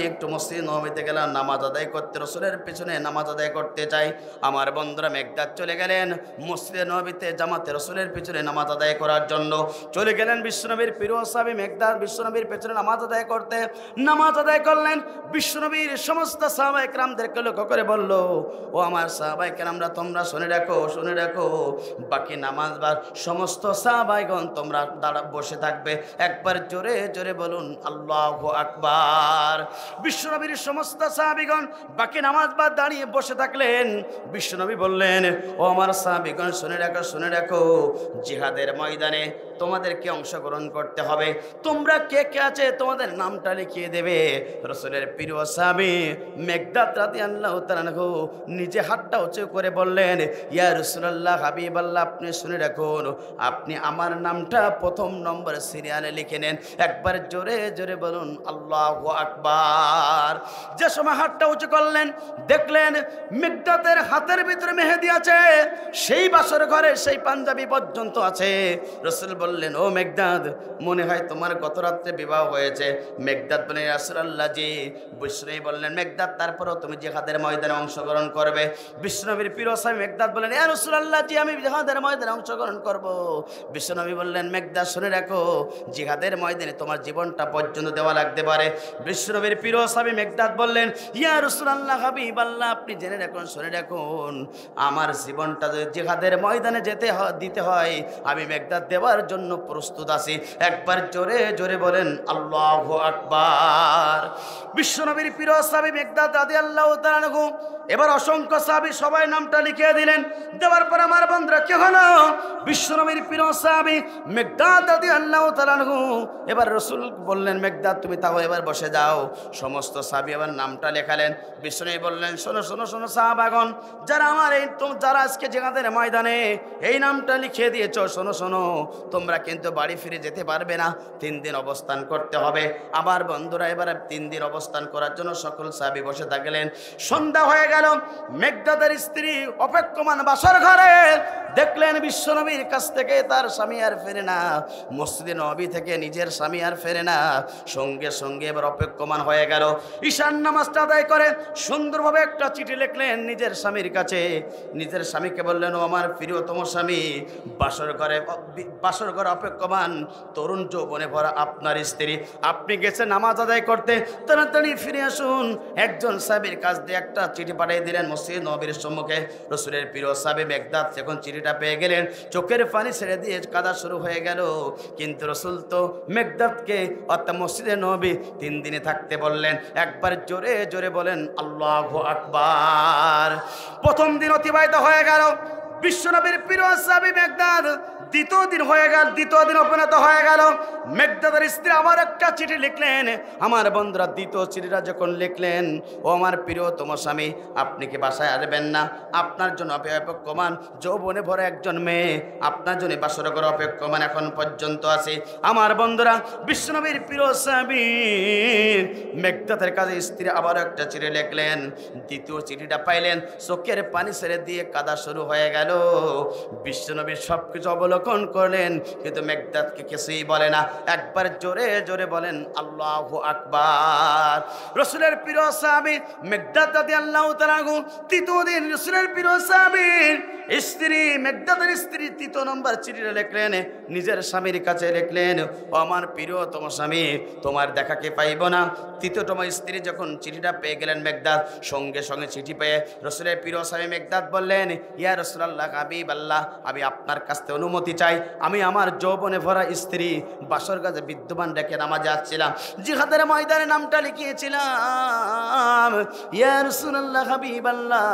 একটু মসজিদ নববীতে গেলাম নামাজ আদায় করতে, রাসূলের পিছনে নামাজ আদায় করতে চাই। আমার বন্ধুরা, মেঘদাত চলে গেলেন মসজিদে নববীতে জামাতে রাসূলের পিছনে নামাজ আদায় করার জন্য। চলে গেলেন বিশ্বনবীর প্রিয় সাহাবী মেঘদাত বিশ্বনবীর পেছনে নামাজ আদায় করতে। নামাজ আদায় করলেন। বিশ্বনবীর সমস্ত সাহাবায়ে কেরামদেরকে লক্ষ্য করে বলল, ও আমার সাহাবায়ে কেরামরা, তোমরা শুনে রাখো, বাকি নামাজ বা সমস্ত সাহাবাইগণ তোমরা বসে থাকবে। একবার জোরে জোরে বলুন আল্লাহু আকবার। বিশ্বনবীর সমস্ত সাহাবীগণ বাকি নামাজ বাদ দাঁড়িয়ে বসে থাকলেন। বিশ্বনবী বললেন, ও আমার সাহাবীগণ শুনে রাখো, জিহাদের ময়দানে তোমাদেরকে অংশগ্রহণ করতে হবে। তোমরা কে কে আছে তোমাদের নামটা লিখিয়ে দেবে। রাসূলের প্রিয় সাহাবী মেঘদাত রাদিয়াল্লাহু তাআলা আনহু নিজে হাতটা উঁচু করে বললেন, ইয়া রাসূলুল্লাহ, হাবিবাল্লাহ, আপনি শুনে রাখুন, আপনি আমার নামটা 1ম নম্বর সিরিয়ালে লিখে নেন। একবার জোরে জোরে বলুন আল্লাহু আকবার। যে সময় হাতটা উঁচু করলেন, দেখলেন মেঘদাতের হাতের ভিতরে মেহেদি আছে, সেই বাসর ঘরে সেই পাঞ্জাবি পর্যন্ত আছে। রাসূল বললেন, ও মেঘদাত, মনে হয় তোমার গত রাত্রে বিবাহ হয়েছে। মেঘদাত বলেন, ইয়া রাসূলুল্লাহ জি। বিশ্বনবী বললেন, মেঘদাত, তারপরেও তুমি জিহাদের ময়দানে অংশগ্রহণ করবে। বিশ্বনবীর প্রিয় সাহাবী মেঘদাত বললেন, ইয়া রাসূলুল্লাহ জি, আমি জিহাদের ময়দানে অংশগ্রহণ করব। বিশ্বনবী বললেন, মেঘদাত শুনে রাখো, জিহাদের ময়দানে তোমার জীবনটা পর্যন্ত দেওয়া লাগতে পারে। বিশ্বনবীর প্রিয় সাহাবী মেঘদাত বললেন, ইয়া রাসূলুল্লাহ, হাবিবাল্লাহ, আপনি জেনে রাখুন, শুনে রাখুন, আমার জীবনটা যদি জিহাদের ময়দানে দিতে হয়, আমি মেঘদাত দেওয়ার জন্য প্রস্তুত আছি। একবার জোরে জোরে বলেন আল্লাহু আকবার। বিশ্বনবীর প্রিয় সাহাবী মেঘদাত রাদিয়াল্লাহু তাআলা আনহু এবার অসংখ্য সাহাবী সবাই নামটা লিখিয়ে দিলেন। দেওয়ার পর আমার বন্ধুরা, কে হলো? বিশ্বনবীর প্রিয় সাহাবী মেঘদাত রাদিয়াল্লাহু তাআলা আনহু। এবার রাসূল বললেন, মেঘদাত, তুমি তাও এবার বসে যাও। সমস্ত সাহাবী এবার নামটা লেখালেন। বিশ্বনবী বললেন, শোনো সাহাবাগণ, যারা আজকে জিহাদের ময়দানে এই নামটা লিখিয়ে দিয়েছ, শোনো, তোমরা কিন্তু বাড়ি ফিরে যেতে পারবে না, 3 দিন অবস্থান করতে হবে। আমার বন্ধুরা, এবারে 3 দিন অবস্থান করার জন্য সকল সাহাবী বসে থাকলেন। সন্ধ্যা হয়ে গেল। মেঘদাতের স্ত্রী অপেক্ষমান বাসর ঘরে। দেখলেন বিশ্বনবীর কাছ থেকে তার স্বামী আর ফেরে না, মসজিদে নববী থেকে নিজের স্বামী আর ফেরে না। সঙ্গে সঙ্গে এবার অপেক্ষমান হয়ে গেল। ঈশান নামাজটা আদায় করে সুন্দরভাবে একটা চিঠি লিখলেন নিজের স্বামীর কাছে। নিজের স্বামীকে বললেন, ও আমার প্রিয়তম স্বামী, বাসর ঘরে অপেক্ষমান তরুণ যৌবনে ভরা আপনার স্ত্রী, আপনি গেছেন নামাজ আদায় করতে, তাড়াতাড়ি ফিরে আসুন। একজন সাহাবীর কাছ দিয়ে একটা চিঠি পাঠিয়ে দিলেন মসজিদ নববীর সম্মুখে। রাসূলের প্রিয় সাহাবী মেকদাদ যখন চিঠিটা পেয়ে গেলেন, চোখের পানি ছেড়ে দিয়ে কাঁদা শুরু হয়ে গেল। কিন্তু রাসূল তো মেকদাদকে অর্থাৎ মসজিদে নববী 3 দিনে থাকতে বললেন। একবার জোরে জোরে বলেন আল্লাহু আকবার। প্রথম দিন অতিবাহিত হয়ে গেল, বিশ্বনবীর প্রিয় সাহাবী মেকদাদ দ্বিতীয় দিন হয়ে গেল, দ্বিতীয় দিন উপনীত হয়ে গেল। মেকদাদের স্ত্রী আবার একটা চিঠি লিখলেন। আমার বন্ধুরা, দ্বিতীয় চিঠিটা যখন লিখলেন, ও আমার প্রিয়তম স্বামী, আপনি কি বাসায় আসবেন না? আপনার জন্য অপেক্ষমান যৌবনে ভরা একজন মেয়ে আপনার জন্য বাসর ঘরে অপেক্ষমান এখন পর্যন্ত আছে। আমার বন্ধুরা, বিশ্বনবীর প্রিয় স্বামী মেকদাদের কাছে স্ত্রী আবার একটা চিঠি লিখলেন। দ্বিতীয় চিঠিটা পাইলেন, চোখের পানি ছেড়ে দিয়ে কাঁদা শুরু হয়ে গেল। বিশ্বনবী সবকিছু অবলোকন করলেন, কিন্তু মেকদাদকে কিছুই বলে না। একবার জোরে জোরে বলেন আল্লাহু আকবার। রাসূলের প্রিয় সাহাবী মেকদাদ রাদিয়াল্লাহু তাআলা তৃতীয় দিন রাসূলের প্রিয় সাহাবীর স্ত্রী মেকদাদের স্ত্রী 3 নম্বর চিঠিটা লিখলেন, নিজের স্বামীর কাছে লিখলেন, ও আমার প্রিয়তম স্বামী, তোমার দেখাকে পাইব না। 3তম স্ত্রী যখন চিঠিটা পেয়ে গেলেন মেকদাদ, সঙ্গে সঙ্গে চিঠি পেয়ে রাসূলের প্রিয় স্বামী মেকদাদ বললেন, ইয়া রাসূলুল্লাহ হাবিবাল্লাহ, আমি আপনার কাছ থেকে অনুমতি চাই। আমি আমার যৌবনে ভরা স্ত্রী বাসর কাছে বিদ্যমান রেখে নামাজে আসছিলাম, জিহাদের ময়দানে নামটা লিখিয়েছিলাম। ইয়া রাসূলুল্লাহ হাবিবাল্লাহ,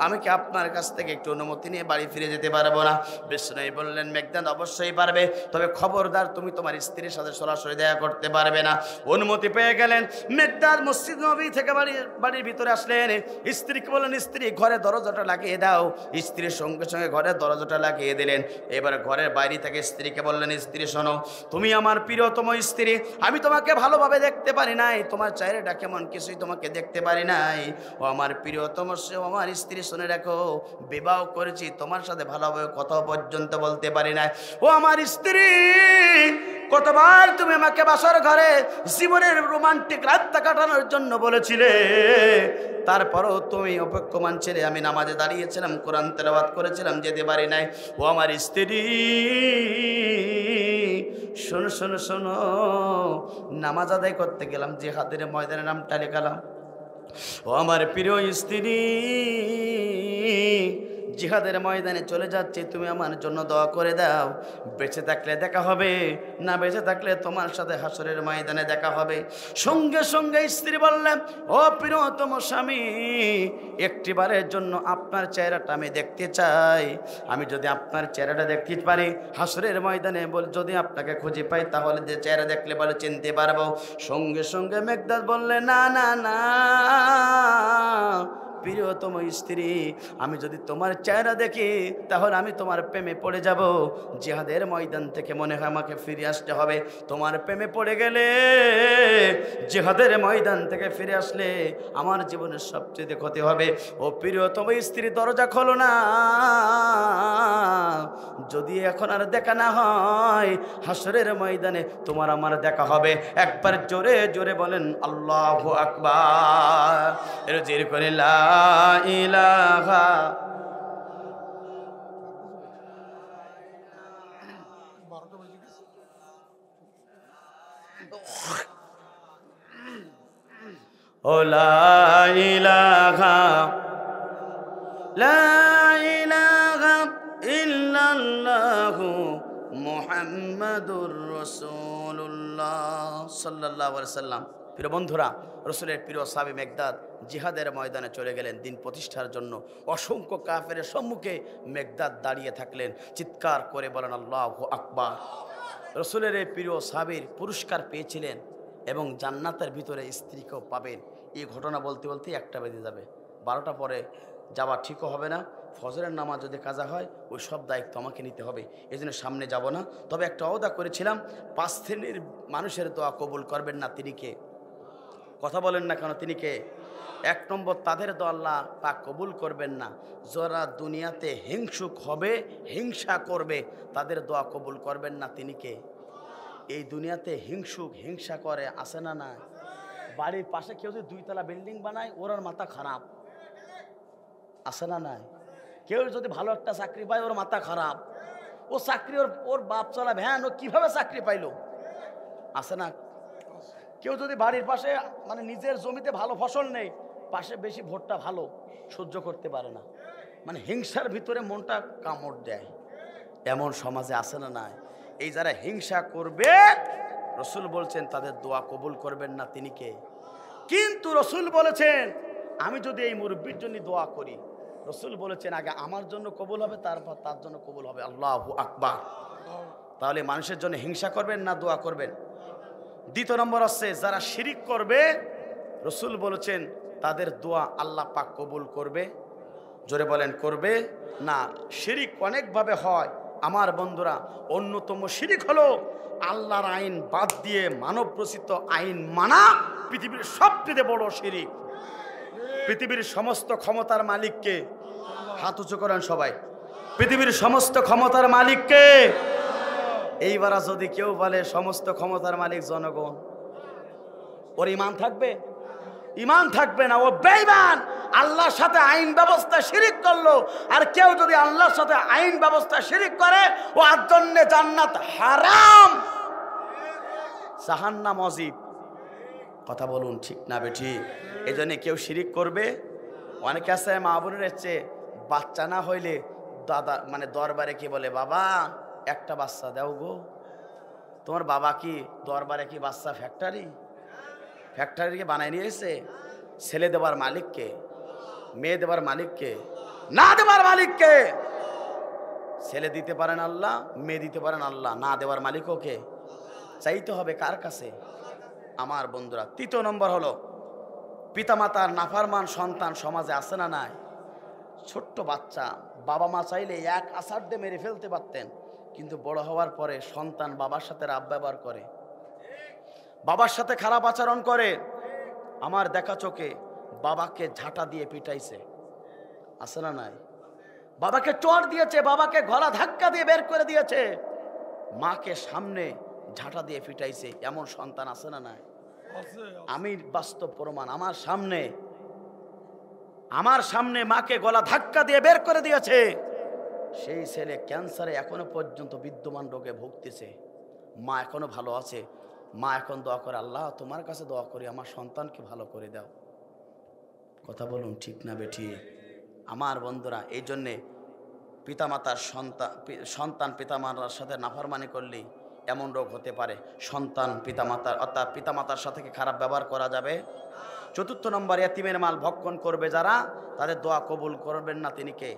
আমি কি আপনার কাছ থেকে একটু অনুমতি নিয়ে বাড়ি ফিরে যেতে পারবো না? বিশ্বনবী বললেন, মেকদাদ অবশ্যই পারবে, তবে খবরদার তুমি তোমার স্ত্রীর সাথে সরাসরি দেখা করতে পারবে না। অনুমতি পেয়ে গেলেন মেকদাদ মসজিদ নববী থেকে বাড়ির ভিতরে আসলেন। স্ত্রীকে বললেন, স্ত্রী ঘরে দরজাটা লাগিয়ে দাও। স্ত্রীর সঙ্গে সঙ্গে ঘরের দরজাটা লাগিয়ে দিলেন। এবার ঘরের বাইরে থেকে স্ত্রীকে বললেন, স্ত্রী শোনো, তুমি আমার প্রিয়তম স্ত্রী, আমি তোমাকে ভালোভাবে দেখতে পারি নাই, তোমার চেহারাটা কেমন কিছুই তোমাকে দেখতে পারি নাই। ও আমার প্রিয়তম, আমার স্ত্রী শুনে রাখো, বিবাহ করেছি, তোমার সাথে ভালোভাবে কথা পর্যন্ত বলতে পারি নাই। ও আমার স্ত্রী, কতবার তুমি আমাকে বাসর ঘরে জীবনের রোমান্টিক রাতটা কাটানোর জন্য বলেছিলে, তারপরও তুমি অপেক্ষমান ছেলে। আমি নামাজে দাঁড়িয়েছিলাম, কোরআন তেলাওয়াত করেছিলাম, যেতে পারি নাই। ও আমার স্ত্রী, শোনো শোনো শোনো, নামাজ আদায় করতে গেলাম, জিহাদের ময়দানে নামটা লেখালাম। ও আমার প্রিয় স্ত্রী, জিহাদের ময়দানে চলে যাচ্ছে, তুমি আমার জন্য দোয়া করে দাও। বেঁচে থাকলে দেখা হবে, না বেঁচে থাকলে তোমার সাথে হাসরের ময়দানে দেখা হবে। সঙ্গে সঙ্গে স্ত্রী বললেন, ও প্রিয়তম স্বামী, একটিবারের জন্য আপনার চেহারাটা আমি দেখতে চাই। আমি যদি আপনার চেহারাটা দেখতে পারি হাসরের ময়দানে, যদি আপনাকে খুঁজে পাই, তাহলে যে চেহারা দেখলে বলে চিনতে পারবো। সঙ্গে সঙ্গে মেকদাদ বললেন, না না না প্রিয়তম স্ত্রী, আমি যদি তোমার চেহারা দেখি তাহলে আমি তোমার প্রেমে পড়ে যাব। জিহাদের ময়দান থেকে মনে হয় আমাকে ফিরে আসতে হবে। তোমার প্রেমে পড়ে গেলে, জিহাদের ময়দান থেকে ফিরে আসলে আমার জীবনের সবচেয়ে ক্ষতি হবে। ও প্রিয়তম স্ত্রী, দরজা খোলো না, যদি এখন আর দেখা না হয় হাসরের ময়দানে তোমার আমার দেখা হবে। একবার জোরে জোরে বলেন আল্লাহু আকবার। এর জোরে করে লা ইলাহা ও লা ইলাহা লা ইলাহা ইল্লাল্লাহু মুহাম্মাদুর রাসূলুল্লাহ সাল্লাল্লাহু আলাইহি ওয়াসাল্লাম। প্রিয় বন্ধুরা, রাসূলের প্রিয় সাহাবী মেকদাদ জিহাদের ময়দানে চলে গেলেন দিন প্রতিষ্ঠার জন্য। অসংখ্য কাফেরের সম্মুখে মেকদাদ দাঁড়িয়ে থাকলেন, চিৎকার করে বলেন আল্লাহু আকবার। রাসূলের এই প্রিয় সাহাবীর পুরস্কার পেয়েছিলেন এবং জান্নাতের ভিতরে স্ত্রীকেও পাবেন। এই ঘটনা বলতে বলতে 1টা বেজে যাবে, 12টা পরে যাওয়া ঠিকও হবে না। ফজরের নামাজ যদি কাজা হয়, ওই সব দায়িত্ব আমাকে নিতে হবে, এই জন্য সামনে যাব না। তবে একটা ওয়াদা করেছিলাম, 5 শ্রেণীর মানুষের দোয়া কবুল করবেন না। তিনি কে? কথা বলেন না কেন? তিনি কে? 1 নম্বর, তাদের দোয়া আল্লাহ পাক কবুল করবেন না যারা দুনিয়াতে হিংসুক হবে, হিংসা করবে, তাদের দোয়া কবুল করবেন না। তিনি কে? এই দুনিয়াতে হিংসুক, হিংসা করে, আসে না? না, বাড়ির পাশে কেউ যদি 2 তলা বিল্ডিং বানায়, ওর মাথা খারাপ, আসে না? নাই। কেউ যদি ভালো একটা চাকরি পায়, ওর মাথা খারাপ। ও চাকরি ওর বাপ চলা ভ্যান, ও কিভাবে চাকরি পাইলো? আছে না? কেউ যদি বাড়ির পাশে মানে নিজের জমিতে ভালো ফসল নেই, পাশে বেশি ভোটটা ভালো সহ্য করতে পারে না, মানে হিংসার ভিতরে মনটা কামড় দেয়। এমন সমাজে আছে না নাই? এই যারা হিংসা করবে, রসুল বলছেন তাদের দোয়া কবুল করবেন না তিনি কে? কিন্তু রসুল বলেছেন আমি যদি এই মুরব্বির জন্য দোয়া করি, রসুল বলেছেন আগে আমার জন্য কবুল হবে, তারপর তার জন্য কবুল হবে। আল্লাহু আকবার। তাহলে মানুষের জন্য হিংসা করবেন না দোয়া করবেন? দ্বিতীয় নম্বর হচ্ছে যারা শিরিক করবে, রসুল বলেছেন তাদের দোয়া আল্লাহ পাক কবুল করবে। জোরে বলেন করবে না? শিরিক অনেকভাবে হয় আমার বন্ধুরা। অন্যতম শিরিক হলো আল্লাহর আইন বাদ দিয়ে মানব রচিত আইন মানা, পৃথিবীর সবচেয়ে বড় শিরিক। পৃথিবীর সমস্ত ক্ষমতার মালিককে, হাত উঁচু করেন সবাই, পৃথিবীর সমস্ত ক্ষমতার মালিককে। এইবার যদি কেউ বলে সমস্ত ক্ষমতার মালিক জনগণ, ওর ইমান থাকবে? ইমান থাকবে না, ও বেঈমান। আল্লাহর সাথে আইন ব্যবস্থা শিরিক করলো। আর কেউ যদি আল্লাহর সাথে আইন ব্যবস্থা শিরিক করে, ও আর জন্য জান্নাত হারাম, জাহান্নাম ওয়াজিব। কথা বলুন ঠিক না বেঠিক? এই জন্য কেউ শিরিক করবে, অনেকে আছে মা বোনের হচ্ছে বাচ্চা না হইলে দাদা মানে দরবারে কি বলে, বাবা একটা বাচ্চা দাও গো। তোমার বাবা কি দরবারে কি বাচ্চা ফ্যাক্টরি বানায় নিয়েছে? ছেলে দেবার মালিককে, মেয়ে দেবার মালিককে, না দেবার মালিককে। ছেলে দিতে পারেন আল্লাহ, মেয়ে দিতে পারেন আল্লাহ, না দেওয়ার মালিকও কে? চাইতে হবে কার কাছে? আমার বন্ধুরা, তৃতীয় নম্বর হলো পিতামাতার নাফরমান সন্তান সমাজে আছে না নাই? ছোট্ট বাচ্চা, বাবা মা চাইলে এক আছাড় দিয়ে মেরে ফেলতে পারতেন, কিন্তু বড় হওয়ার পরে সন্তান বাবার সাথে রাব ব্যবহার করে, বাবার সাথে খারাপ আচরণ করে। আমার দেখা চোখে বাবাকে ঝাঁটা দিয়ে পিটাইছে, আছে না নাই? বাবাকে চড় দিয়েছে, বাবাকে গলা ধাক্কা দিয়ে বের করে দিয়েছে, মাকে সামনে ঝাঁটা দিয়ে পিটাইছে। এমন সন্তান আছে না নাই? আমি বাস্তব প্রমাণ। আমার সামনে মাকে গলা ধাক্কা দিয়ে বের করে দিয়েছে। সেই ছেলে ক্যান্সারে এখনো পর্যন্ত বিদ্যমান রোগে ভুগতেছে, মা এখনো ভালো আছে। মা এখন দোয়া করে, আল্লাহ তোমার কাছে দোয়া করি আমার সন্তানকে ভালো করে দাও। কথা বলুন ঠিক না বেঠি? আমার বন্ধুরা, এই জন্যে পিতামাতার সন্তান পিতামাতার সাথে নাফরমানি করলেই এমন রোগ হতে পারে। সন্তান পিতামাতার অর্থাৎ পিতামাতার সাথে খারাপ ব্যবহার করা যাবে। চতুর্থ নম্বর, ইয়াতিমের মাল ভক্ষণ করবে যারা, তাদের দোয়া কবুল করবেন না তিনি কে?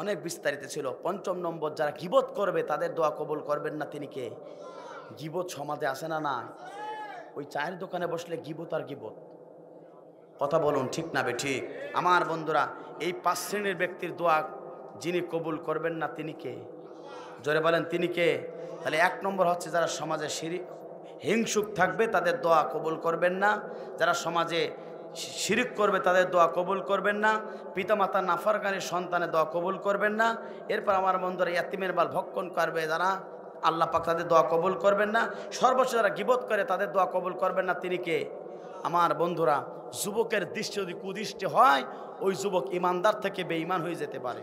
অনেক বিস্তারিত ছিল। পঞ্চম নম্বর, যারা গীবত করবে তাদের দোয়া কবুল করবেন না তিনি কে? গীবত সমাজে আসে না না? ওই চায়ের দোকানে বসলে গীবত আর গীবত। কথা বলুন ঠিক না বেঠিক? আমার বন্ধুরা, এই 5 শ্রেণীর ব্যক্তির দোয়া যিনি কবুল করবেন না তিনি কে? জোরে বলেন তিনি কে? তাহলে 1 নম্বর হচ্ছে যারা সমাজে হিংসুক থাকবে তাদের দোয়া কবুল করবেন না। যারা সমাজে শিরিক করবে তাদের দোয়া কবুল করবেন না। পিতামাতার নাফরমানের সন্তানের দোয়া কবুল করবেন না। এরপর আমার বন্ধুরা, ইয়াতিমের মাল ভক্ষণ করবে যারা, আল্লাহ পাক তাদের দোয়া কবুল করবেন না। সর্বশেষ যারা গীবত করে তাদের দোয়া কবুল করবেন না তিনি কে? আমার বন্ধুরা, যুবকের দৃষ্টি যদি কুদৃষ্টি হয়, ওই যুবক ইমানদার থেকে বেঈমান হয়ে যেতে পারে।